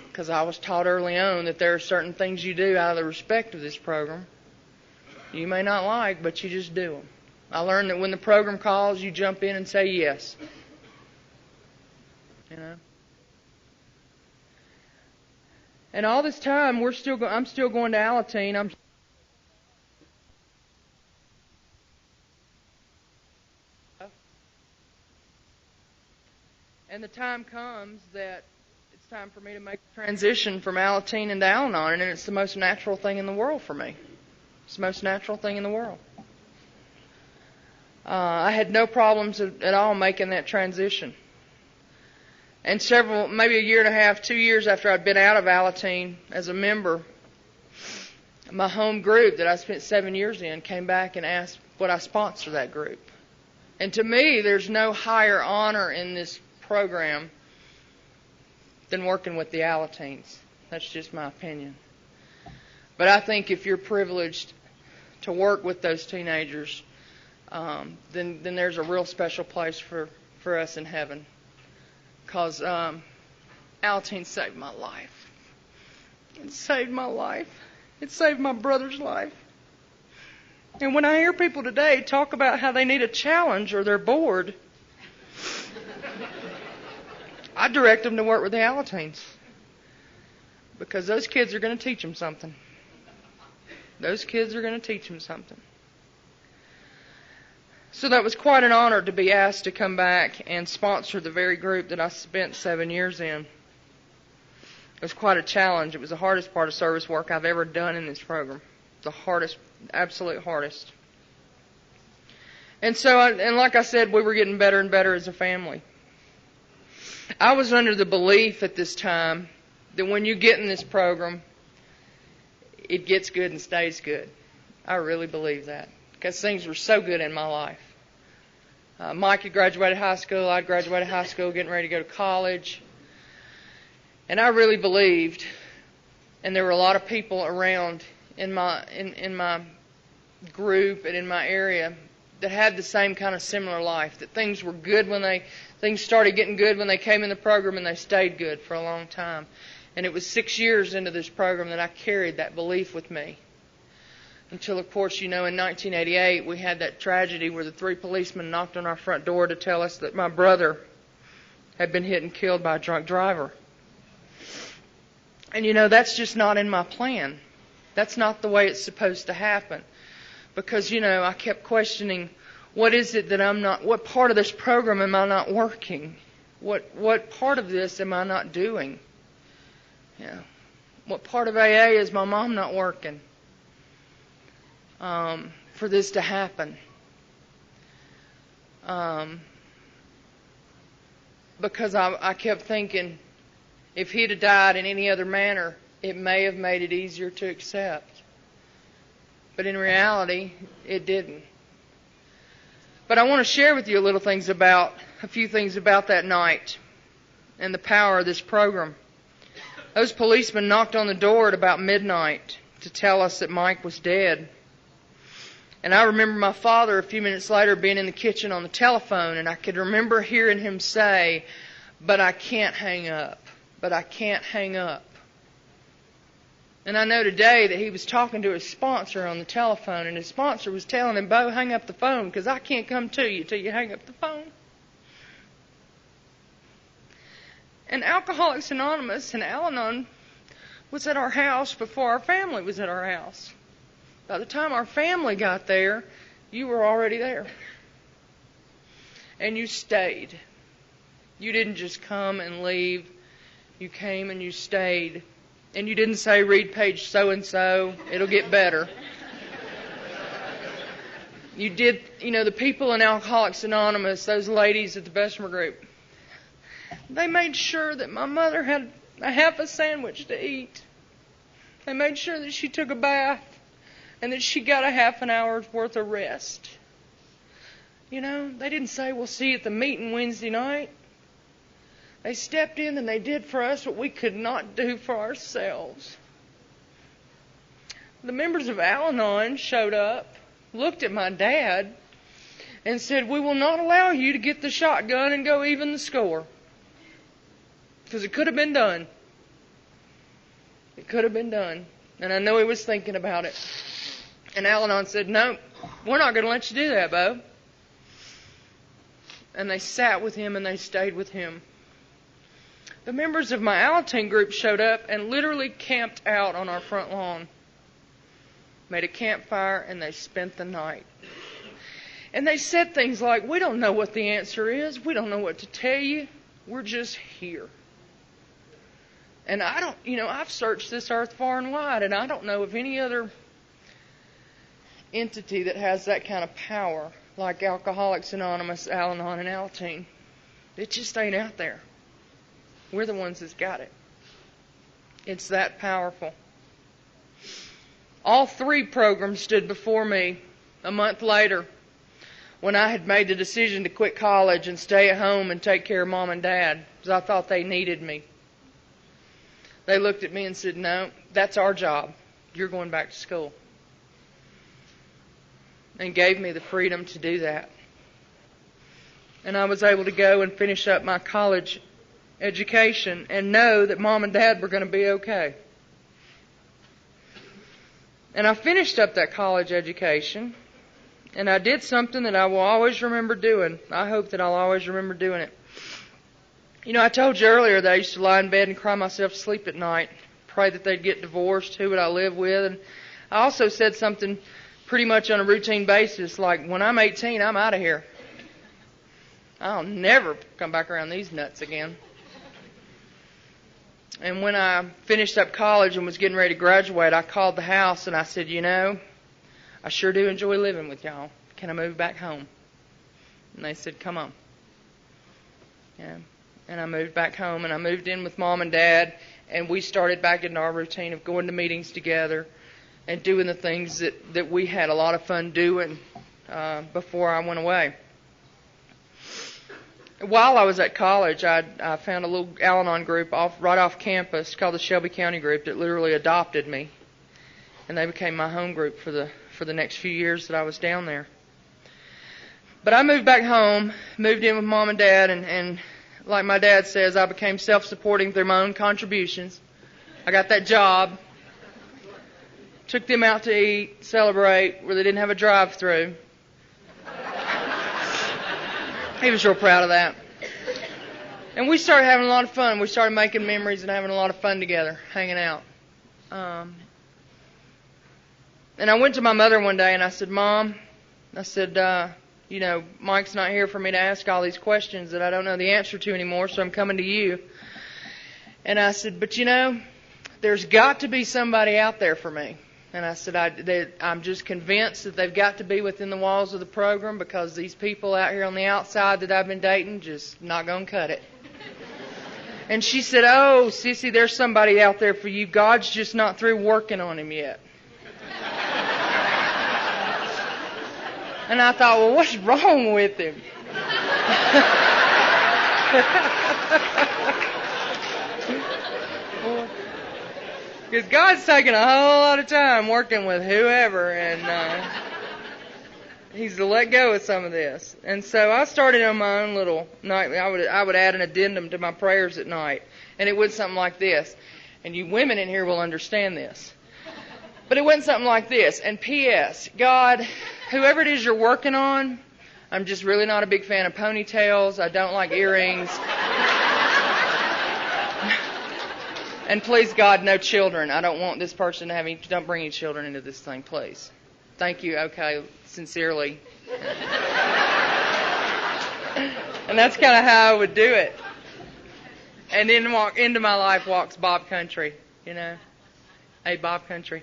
Because I was taught early on that there are certain things you do out of the respect of this program you may not like, but you just do them. I learned that when the program calls, you jump in and say yes. And all this time, I'm still going to Alateen. And the time comes that it's time for me to make the transition from Alateen into Al-Anon, and it's the most natural thing in the world for me. It's the most natural thing in the world. I had no problems at all making that transition. And maybe a year and a half, 2 years after I'd been out of Alateen as a member, my home group that I spent 7 years in came back and asked would I sponsor that group. And to me, there's no higher honor in this program than working with the Alateens. That's just my opinion. But I think if you're privileged to work with those teenagers, then there's a real special place for us in heaven. Because Alateen saved my life. It saved my life. It saved my brother's life. And when I hear people today talk about how they need a challenge or they're bored, I direct them to work with the Alateens. Because those kids are going to teach them something. Those kids are going to teach them something. So that was quite an honor to be asked to come back and sponsor the very group that I spent 7 years in. It was quite a challenge. It was the hardest part of service work I've ever done in this program. The hardest, absolute hardest. And like I said, we were getting better and better as a family. I was under the belief at this time that when you get in this program, it gets good and stays good. I really believe that. Because things were so good in my life. Mike had graduated high school. I'd graduated high school, getting ready to go to college. And I really believed, and there were a lot of people around in my group and in my area that had the same kind of similar life, that things were good things started getting good when they came in the program, and they stayed good for a long time. And it was 6 years into this program that I carried that belief with me. Until, of course, in 1988, we had that tragedy where the 3 policemen knocked on our front door to tell us that my brother had been hit and killed by a drunk driver. And, that's just not in my plan. That's not the way it's supposed to happen. Because, I kept questioning, what is it that what part of this program am I not working? What part of this am I not doing? What part of AA is my mom not working? For this to happen. Because I kept thinking, if he'd have died in any other manner, it may have made it easier to accept. But in reality, it didn't. But I want to share with you a few things about that night and the power of this program. Those policemen knocked on the door at about midnight to tell us that Mike was dead. And I remember my father a few minutes later being in the kitchen on the telephone, and I could remember hearing him say, "But I can't hang up. But I can't hang up." And I know today that he was talking to his sponsor on the telephone, and his sponsor was telling him, "Bo, hang up the phone, because I can't come to you till you hang up the phone." And Alcoholics Anonymous and Al-Anon was at our house before our family was at our house. By the time our family got there, you were already there. And you stayed. You didn't just come and leave. You came and you stayed. And you didn't say, "Read page so-and-so, it'll get better." You did, the people in Alcoholics Anonymous, those ladies at the Bessmer group, they made sure that my mother had a half a sandwich to eat. They made sure that she took a bath and that she got a half an hour's worth of rest. They didn't say, "We'll see you at the meeting Wednesday night." They stepped in and they did for us what we could not do for ourselves. The members of Al-Anon showed up, looked at my dad, and said, "We will not allow you to get the shotgun and go even the score." Because it could have been done. It could have been done. And I know he was thinking about it. And Al-Anon said, "No, we're not going to let you do that, Bo." And they sat with him and they stayed with him. The members of my Alateen group showed up and literally camped out on our front lawn. Made a campfire and they spent the night. And they said things like, "We don't know what the answer is. We don't know what to tell you. We're just here." And I've searched this earth far and wide, and I don't know of any other entity that has that kind of power like Alcoholics Anonymous, Al-Anon, and Alateen. It just ain't out there. We're the ones that's got it. It's that powerful. All three programs stood before me a month later when I had made the decision to quit college and stay at home and take care of Mom and Dad because I thought they needed me. They looked at me and said, "No, that's our job. You're going back to school." And gave me the freedom to do that. And I was able to go and finish up my college education and know that Mom and Dad were going to be okay. And I finished up that college education, and I did something that I will always remember doing. I hope that I'll always remember doing it. I told you earlier that I used to lie in bed and cry myself to sleep at night, pray that they'd get divorced, who would I live with. And I also said something pretty much on a routine basis, like, when I'm 18, I'm out of here. I'll never come back around these nuts again. And when I finished up college and was getting ready to graduate, I called the house and I said, I sure do enjoy living with y'all. Can I move back home? And they said, "Come on." Yeah. And I moved back home, and I moved in with Mom and Dad, and we started back into our routine of going to meetings together and doing the things that we had a lot of fun doing before I went away. While I was at college, I found a little Al-Anon group right off campus called the Shelby County Group that literally adopted me, and they became my home group for the next few years that I was down there. But I moved back home, moved in with Mom and Dad, and like my dad says, I became self-supporting through my own contributions. I got that job, took them out to eat, celebrate, where they didn't have a drive-through. He was real proud of that. And we started having a lot of fun. We started making memories and having a lot of fun together, hanging out. And I went to my mother one day and I said, "Mom," I said, "Mike's not here for me to ask all these questions that I don't know the answer to anymore, so I'm coming to you." And I said, "But there's got to be somebody out there for me." And I said, I'm just convinced that they've got to be within the walls of the program because these people out here on the outside that I've been dating just not going to cut it. And she said, "Oh, Cissy, there's somebody out there for you. God's just not through working on him yet." And I thought, well, what's wrong with him? Because God's taking a whole lot of time working with whoever, and He's to let go of some of this. And so I started on my own little nightly. I would add an addendum to my prayers at night, and it went something like this. And you women in here will understand this. But it went something like this. And P.S. God, whoever it is you're working on, I'm just really not a big fan of ponytails. I don't like earrings. And please, God, no children. I don't want this person to have any, don't bring any children into this thing, please. Thank you, okay, sincerely. And that's kind of how I would do it. And then into my life walks Bob Country, Hey, Bob Country.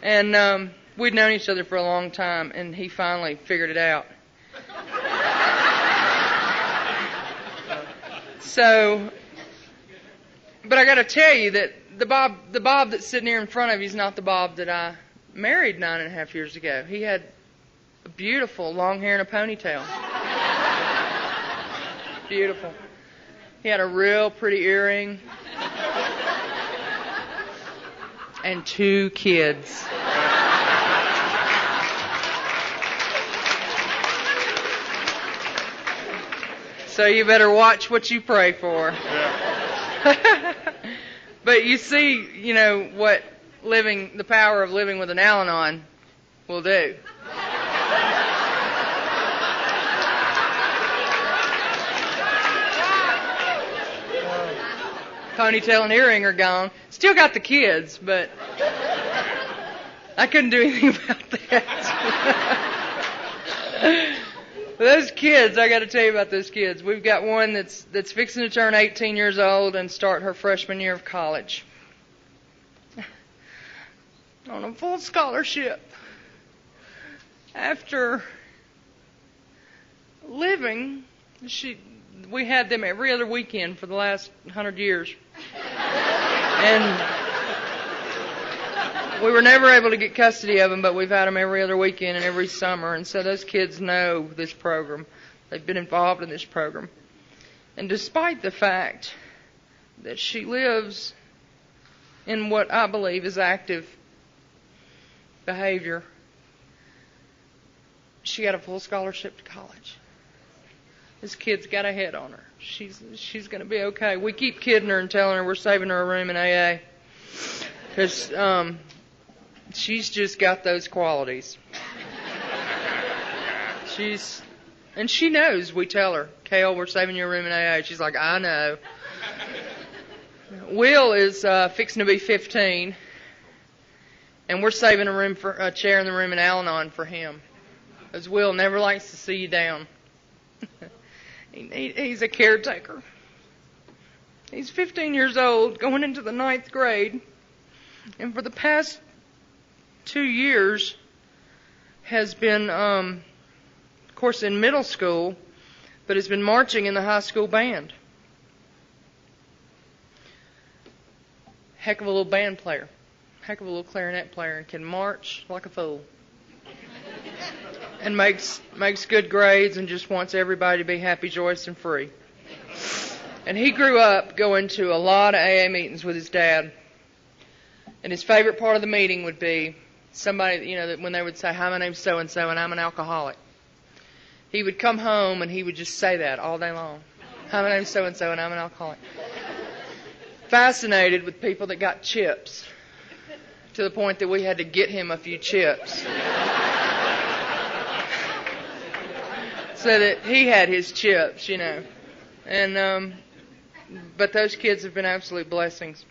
And we'd known each other for a long time, and he finally figured it out. But I got to tell you that the Bob that's sitting here in front of you is not the Bob that I married 9.5 years ago. He had a beautiful long hair and a ponytail. Beautiful. He had a real pretty earring. And 2 kids. So you better watch what you pray for. Yeah. But you see, what the power of living with an Al-Anon will do. Ponytail and earring are gone. Still got the kids, but I couldn't do anything about that. Those kids, I got to tell you about those kids. We've got one that's fixing to turn 18 years old and start her freshman year of college on a full scholarship after living. We had them every other weekend for the last 100 years. And we were never able to get custody of them, but we've had them every other weekend and every summer. And so those kids know this program. They've been involved in this program. And despite the fact that she lives in what I believe is active behavior, she got a full scholarship to college. This kid's got a head on her. She's going to be okay. We keep kidding her and telling her we're saving her a room in AA. Because she's just got those qualities. And she knows we tell her, Kale, we're saving you a room in AA. She's like, I know. Will is fixing to be 15. And we're saving a chair in the room in Al-Anon for him. Because Will never likes to see you down. He's a caretaker. He's 15 years old, going into the 9th grade. And for the past 2 years has been, of course, in middle school, but has been marching in the high school band. Heck of a little band player. Heck of a little clarinet player, and can march like a fool. And makes good grades and just wants everybody to be happy, joyous, and free. And he grew up going to a lot of AA meetings with his dad. And his favorite part of the meeting would be somebody, when they would say, hi, my name's so-and-so, and I'm an alcoholic. He would come home and he would just say that all day long. Hi, my name's so-and-so, and I'm an alcoholic. Fascinated with people that got chips, to the point that we had to get him a few chips. So that he had his chips, And, but those kids have been absolute blessings.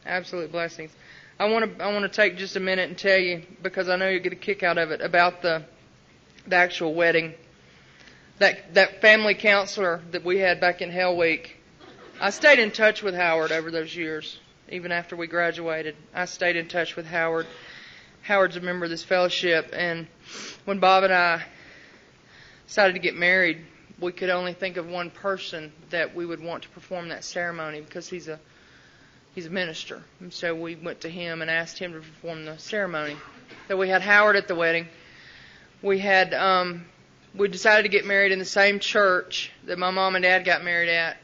Absolute blessings. I want to take just a minute and tell you, because I know you'll get a kick out of it, about the actual wedding. That family counselor that we had back in Hell Week. I stayed in touch with Howard over those years, even after we graduated. I stayed in touch with Howard. Howard's a member of this fellowship, and when Bob and I decided to get married, we could only think of one person that we would want to perform that ceremony, because he's a minister. And so we went to him and asked him to perform the ceremony. So we had Howard at the wedding. We decided to get married in the same church that my mom and dad got married at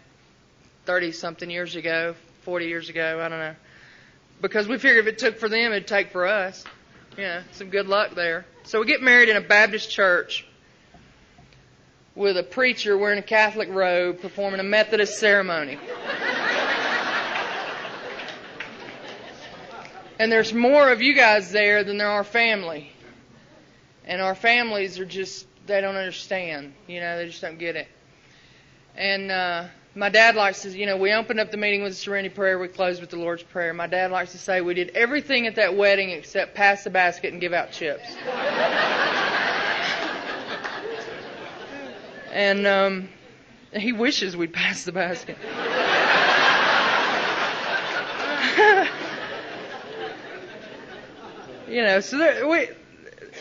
30-something years ago, 40 years ago, I don't know. Because we figured if it took for them, it'd take for us. Some good luck there. So we get married in a Baptist church with a preacher wearing a Catholic robe performing a Methodist ceremony. And there's more of you guys there than there are family. And our families are just, they don't understand. They just don't get it. And my dad likes to, we opened up the meeting with a serenity prayer. We closed with the Lord's Prayer. My dad likes to say we did everything at that wedding except pass the basket and give out chips. And he wishes we'd pass the basket. So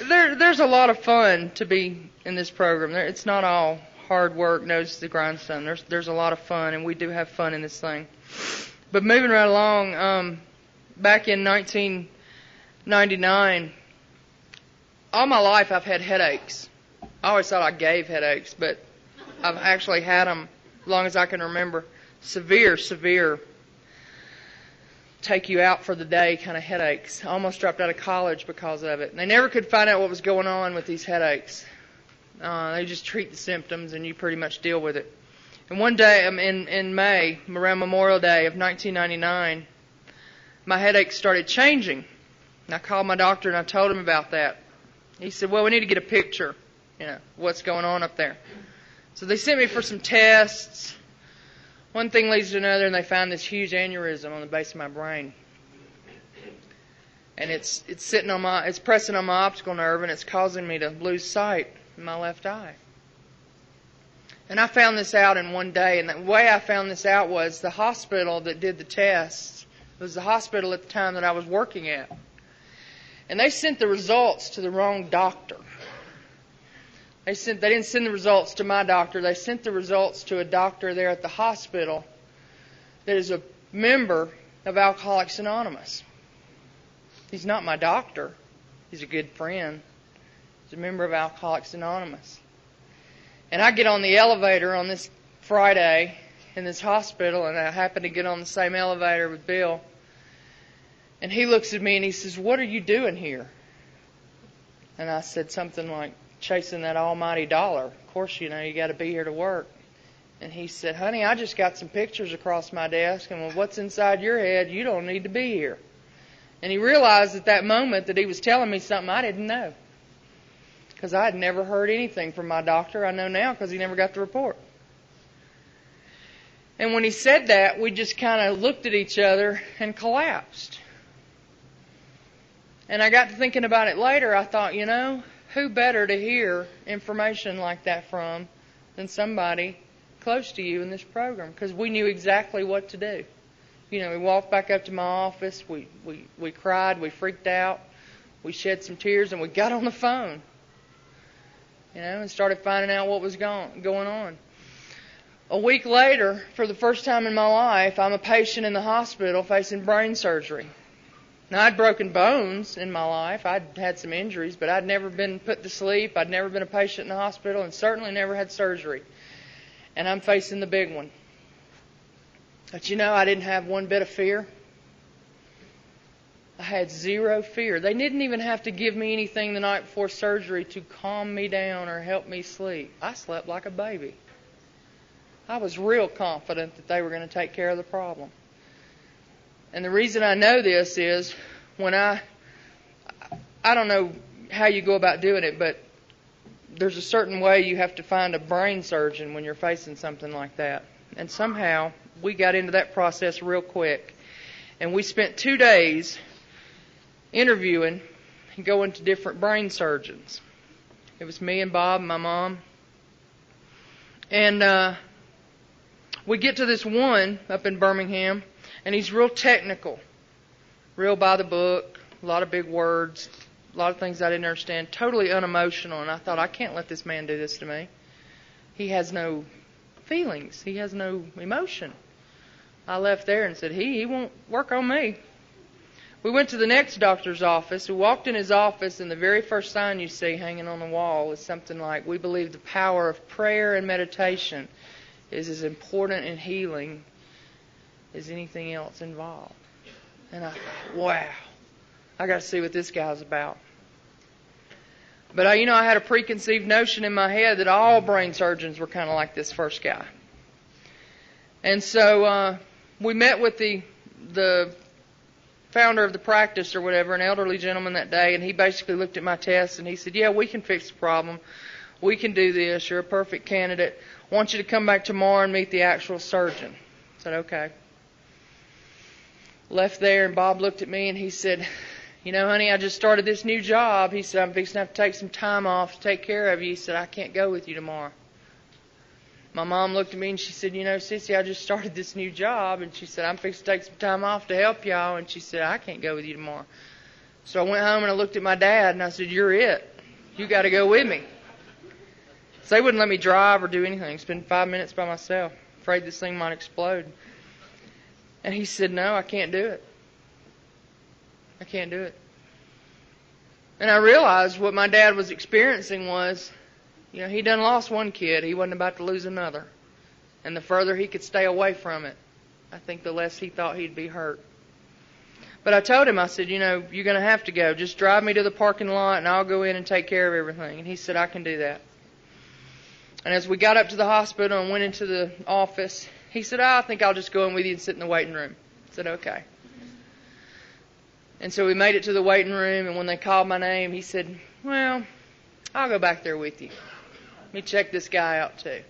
there's a lot of fun to be in this program. It's not all hard work, nose to the grindstone. There's a lot of fun, and we do have fun in this thing. But moving right along, back in 1999, all my life I've had headaches. I always thought I gave headaches, but I've actually had them as long as I can remember. severe, take you out for the day kind of headaches. I almost dropped out of college because of it. And they never could find out what was going on with these headaches. They just treat the symptoms and you pretty much deal with it. And one day in May, around Memorial Day of 1999, my headaches started changing. And I called my doctor and I told him about that. He said, well, we need to get a picture, what's going on up there. So they sent me for some tests. One thing leads to another, and they found this huge aneurysm on the base of my brain. And it's pressing on my optical nerve, and it's causing me to lose sight in my left eye. And I found this out in one day, and the way I found this out was the hospital that did the tests. It was the hospital at the time that I was working at. And they sent the results to the wrong doctor. They didn't send the results to my doctor. They sent the results to a doctor there at the hospital that is a member of Alcoholics Anonymous. He's not my doctor. He's a good friend. He's a member of Alcoholics Anonymous. And I get on the elevator on this Friday in this hospital, and I happen to get on the same elevator with Bill. And he looks at me and he says, what are you doing here? And I said something like, chasing that almighty dollar. Of course, you got to be here to work. And he said, honey, I just got some pictures across my desk, and with what's inside your head, you don't need to be here. And he realized at that moment that he was telling me something I didn't know. Because I had never heard anything from my doctor. I know now because he never got the report. And when he said that, we just kind of looked at each other and collapsed. And I got to thinking about it later. I thought, who better to hear information like that from than somebody close to you in this program? Because we knew exactly what to do. We walked back up to my office. We cried. We freaked out. We shed some tears, and we got on the phone, and started finding out what was going on. A week later, for the first time in my life, I'm a patient in the hospital facing brain surgery. Now, I'd broken bones in my life. I'd had some injuries, but I'd never been put to sleep. I'd never been a patient in the hospital, and certainly never had surgery. And I'm facing the big one. But I didn't have one bit of fear. I had zero fear. They didn't even have to give me anything the night before surgery to calm me down or help me sleep. I slept like a baby. I was real confident that they were going to take care of the problem. And the reason I know this is when I don't know how you go about doing it, but there's a certain way you have to find a brain surgeon when you're facing something like that. And somehow we got into that process real quick. And we spent 2 days interviewing and going to different brain surgeons. It was me and Bob and my mom. And we get to this one up in Birmingham, and he's real technical, real by the book, a lot of big words, a lot of things I didn't understand, totally unemotional. And I thought, I can't let this man do this to me. He has no feelings. He has no emotion. I left there and said, he won't work on me. We went to the next doctor's office. We walked in his office, and the very first sign you see hanging on the wall is something like, we believe the power of prayer and meditation is as important in healing as anything else involved. And I thought, wow, I got to see what this guy's about. But I had a preconceived notion in my head that all brain surgeons were kind of like this first guy. And so we met with the founder of the practice or whatever, an elderly gentleman that day, and he basically looked at my tests and he said, yeah, we can fix the problem. We can do this. You're a perfect candidate. I want you to come back tomorrow and meet the actual surgeon. I said, okay. Left there, and Bob looked at me and he said, honey, I just started this new job. He said, I'm fixing to have to take some time off to take care of you. He said, I can't go with you tomorrow. My mom looked at me and she said, Cissy, I just started this new job. And she said, I'm fixing to take some time off to help y'all. And she said, I can't go with you tomorrow. So I went home and I looked at my dad and I said, you're it. You got to go with me. So they wouldn't let me drive or do anything. Spend 5 minutes by myself. Afraid this thing might explode. And he said, no, I can't do it. I can't do it. And I realized what my dad was experiencing was, he done lost one kid. He wasn't about to lose another. And the further he could stay away from it, I think the less he thought he'd be hurt. But I told him, I said, you're going to have to go. Just drive me to the parking lot and I'll go in and take care of everything. And he said, I can do that. And as we got up to the hospital and went into the office, he said, I think I'll just go in with you and sit in the waiting room. I said, okay. And so we made it to the waiting room, and when they called my name, he said, well, I'll go back there with you. Let me check this guy out too. I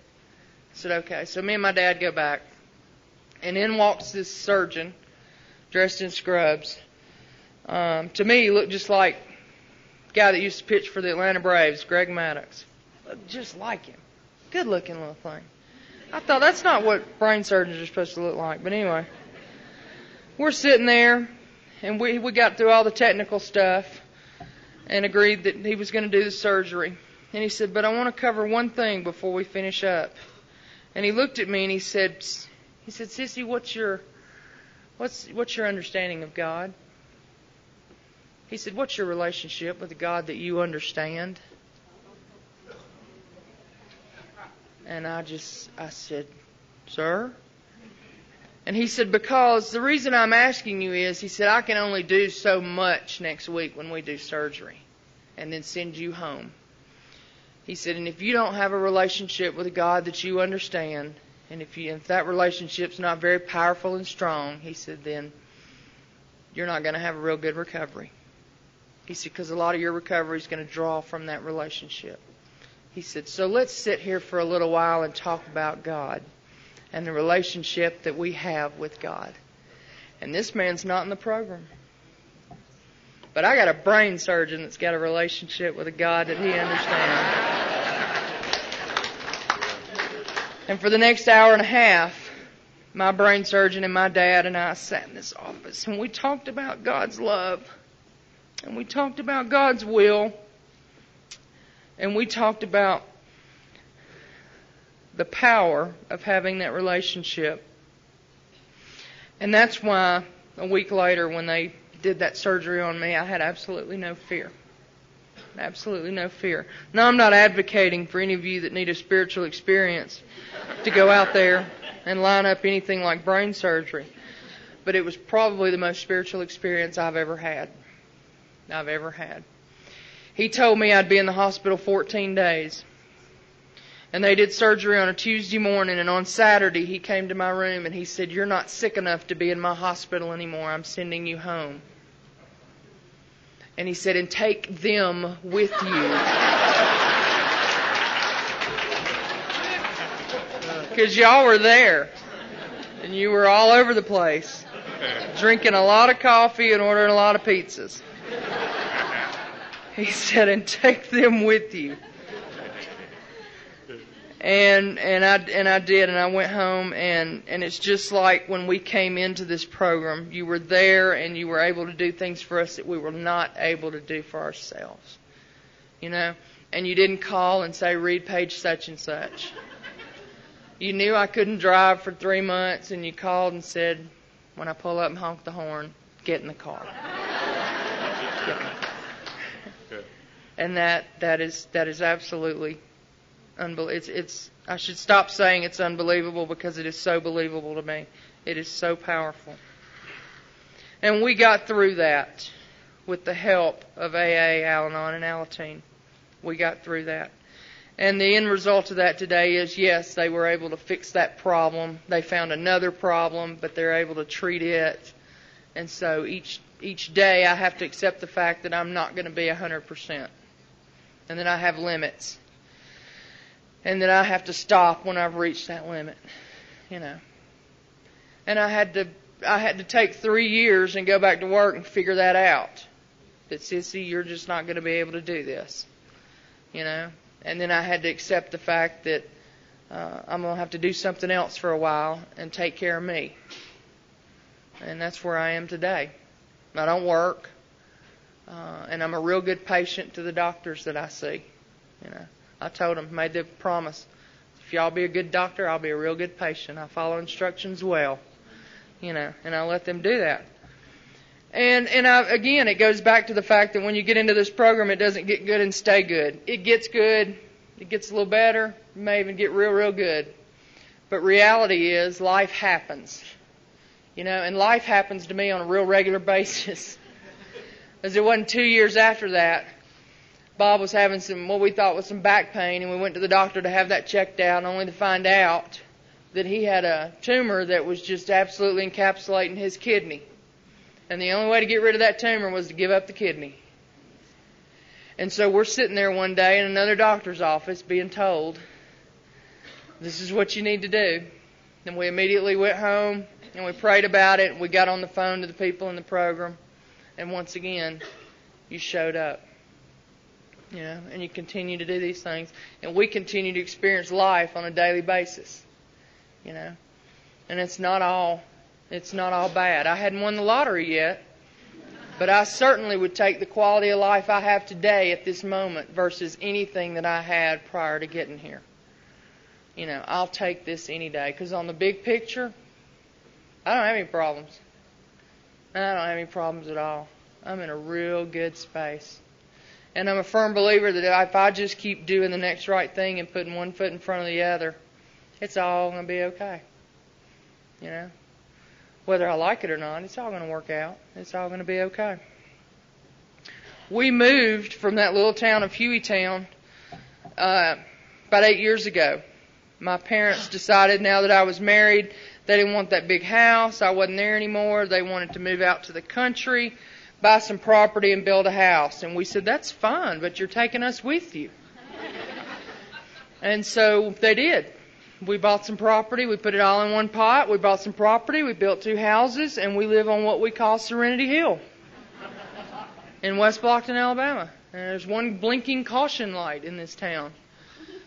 said, okay. So me and my dad go back. And in walks this surgeon, dressed in scrubs. To me, he looked just like the guy that used to pitch for the Atlanta Braves, Greg Maddox. Looked just like him. Good-looking little thing. I thought that's not what brain surgeons are supposed to look like. But anyway, we're sitting there, and we got through all the technical stuff and agreed that he was going to do the surgery. And he said, but I want to cover one thing before we finish up. And he looked at me and he said, Cissy, what's your understanding of God? He said, what's your relationship with the God that you understand? And I said, sir? And he said, because the reason I'm asking you is, he said, I can only do so much next week when we do surgery and then send you home. He said, and if you don't have a relationship with a God that you understand, and if that relationship's not very powerful and strong, he said, then you're not going to have a real good recovery. He said, because a lot of your recovery is going to draw from that relationship. He said, so let's sit here for a little while and talk about God and the relationship that we have with God. And this man's not in the program. But I got a brain surgeon that's got a relationship with a God that he understands. And for the next hour and a half, my brain surgeon and my dad and I sat in this office and we talked about God's love. And we talked about God's will. And we talked about the power of having that relationship. And that's why a week later when they did that surgery on me, I had absolutely no fear. Absolutely no fear. Now, I'm not advocating for any of you that need a spiritual experience to go out there and line up anything like brain surgery. But it was probably the most spiritual experience I've ever had. He told me I'd be in the hospital 14 days. And they did surgery on a Tuesday morning, and on Saturday he came to my room and he said, you're not sick enough to be in my hospital anymore. I'm sending you home. And he said, and take them with you. Because y'all were there. And you were all over the place. Drinking a lot of coffee and ordering a lot of pizzas. He said, and take them with you. And I did, and I went home, and it's just like when we came into this program, you were there and you were able to do things for us that we were not able to do for ourselves. And you didn't call and say, read page such and such. You knew I couldn't drive for 3 months, and you called and said, when I pull up and honk the horn, get in the car. Get in the car. And that is absolutely unbelievable. I should stop saying it's unbelievable because it is so believable to me. It is so powerful. And we got through that with the help of AA, Al-Anon, and Alateen. We got through that. And the end result of that today is, yes, they were able to fix that problem. They found another problem, but they're able to treat it. And so each day I have to accept the fact that I'm not going to be 100%. And that I have limits. And that I have to stop when I've reached that limit. And I had to take 3 years and go back to work and figure that out. That, Cissy, you're just not going to be able to do this. And then I had to accept the fact that I'm going to have to do something else for a while and take care of me. And that's where I am today. I don't work. And I'm a real good patient to the doctors that I see. I told them, made the promise, if y'all be a good doctor, I'll be a real good patient. I follow instructions well, and I let them do that. And again, it goes back to the fact that when you get into this program, it doesn't get good and stay good. It gets good. It gets a little better. It may even get real, real good. But reality is life happens. And life happens to me on a real regular basis. As it wasn't 2 years after that, Bob was having what we thought was some back pain, and we went to the doctor to have that checked out, only to find out that he had a tumor that was just absolutely encapsulating his kidney. And the only way to get rid of that tumor was to give up the kidney. And so we're sitting there one day in another doctor's office being told, this is what you need to do. And we immediately went home and we prayed about it. We got on the phone to the people in the program. And once again, you showed up. And you continue to do these things. And we continue to experience life on a daily basis. And it's not all bad. I hadn't won the lottery yet, but I certainly would take the quality of life I have today at this moment versus anything that I had prior to getting here. I'll take this any day, because on the big picture, I don't have any problems. I don't have any problems at all. I'm in a real good space. And I'm a firm believer that if I just keep doing the next right thing and putting one foot in front of the other, it's all going to be okay. Whether I like it or not, it's all going to work out. It's all going to be okay. We moved from that little town of Hueytown about 8 years ago. My parents decided now that I was married, they didn't want that big house. I wasn't there anymore. They wanted to move out to the country, buy some property, and build a house. And we said, that's fine, but you're taking us with you. And so they did. We bought some property. We put it all in one pot. We bought some property. We built 2 houses, and we live on what we call Serenity Hill in West Blockton, Alabama. And there's one blinking caution light in this town.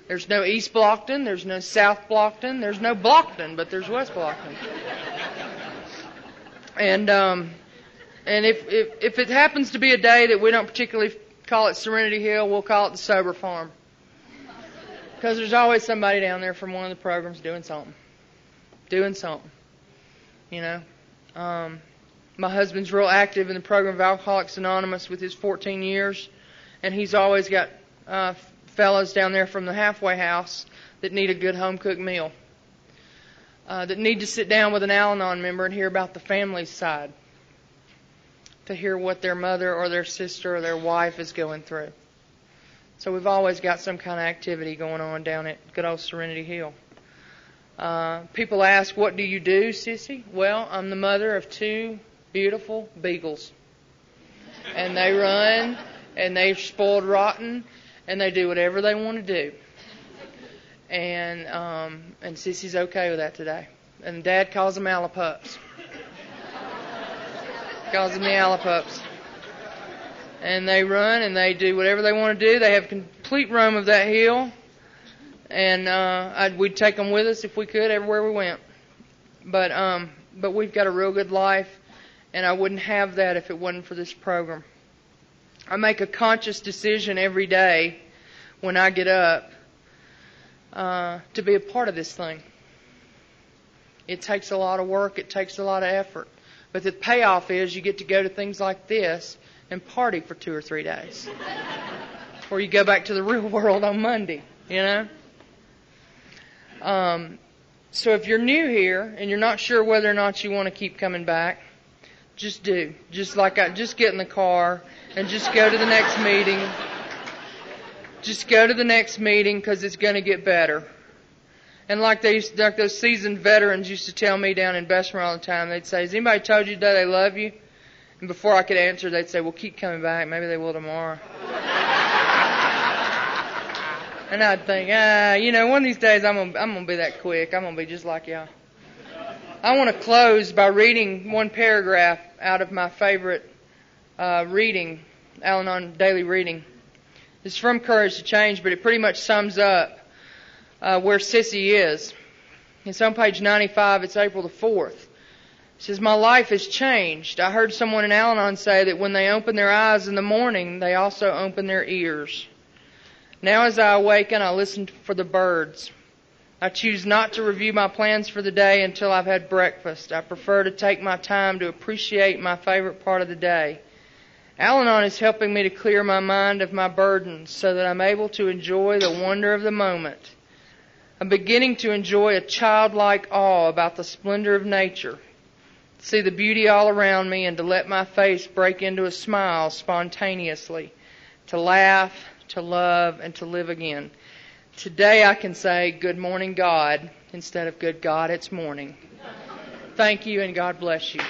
There's no East Blockton. There's no South Blockton. There's no Blockton, but there's West Blockton. And if it happens to be a day that we don't particularly call it Serenity Hill, we'll call it the Sober Farm. Because there's always somebody down there from one of the programs doing something. My husband's real active in the program of Alcoholics Anonymous with his 14 years. And he's always got fellows down there from the halfway house that need a good home-cooked meal. That need to sit down with an Al-Anon member and hear about the family side. To hear what their mother or their sister or their wife is going through. So we've always got some kind of activity going on down at good old Serenity Hill. People ask, what do you do, Cissy? Well, I'm the mother of 2 beautiful beagles. And they run, and they're spoiled rotten, and they do whatever they want to do. And Cissy's okay with that today. And Dad calls them Allapups. Calls them the Allapups. And they run and they do whatever they want to do. They have complete roam of that hill. And we'd take them with us if we could, everywhere we went. But we've got a real good life, and I wouldn't have that if it wasn't for this program. I make a conscious decision every day when I get up to be a part of this thing. It takes a lot of work. It takes a lot of effort. But the payoff is you get to go to things like this and party for 2 or 3 days. Or you go back to the real world on Monday, So if you're new here and you're not sure whether or not you want to keep coming back, just do. Just get in the car and just go to the next meeting. Just go to the next meeting because it's going to get better. And like those seasoned veterans used to tell me down in Bessmer all the time, they'd say, has anybody told you today they love you? And before I could answer, they'd say, well, keep coming back. Maybe they will tomorrow. And I'd think, one of these days I'm gonna be that quick. I'm gonna be just like y'all. I want to close by reading one paragraph out of my favorite reading, Al-Anon daily reading. It's from Courage to Change, but it pretty much sums up where Cissy is. It's on page 95. It's April the 4th. It says, my life has changed. I heard someone in Al-Anon say that when they open their eyes in the morning, they also open their ears. Now as I awaken, I listen for the birds. I choose not to review my plans for the day until I've had breakfast. I prefer to take my time to appreciate my favorite part of the day. Al-Anon is helping me to clear my mind of my burdens so that I'm able to enjoy the wonder of the moment. I'm beginning to enjoy a childlike awe about the splendor of nature, to see the beauty all around me and to let my face break into a smile spontaneously, to laugh, to love, and to live again. Today I can say, good morning, God, instead of good God, it's morning. Thank you, and God bless you.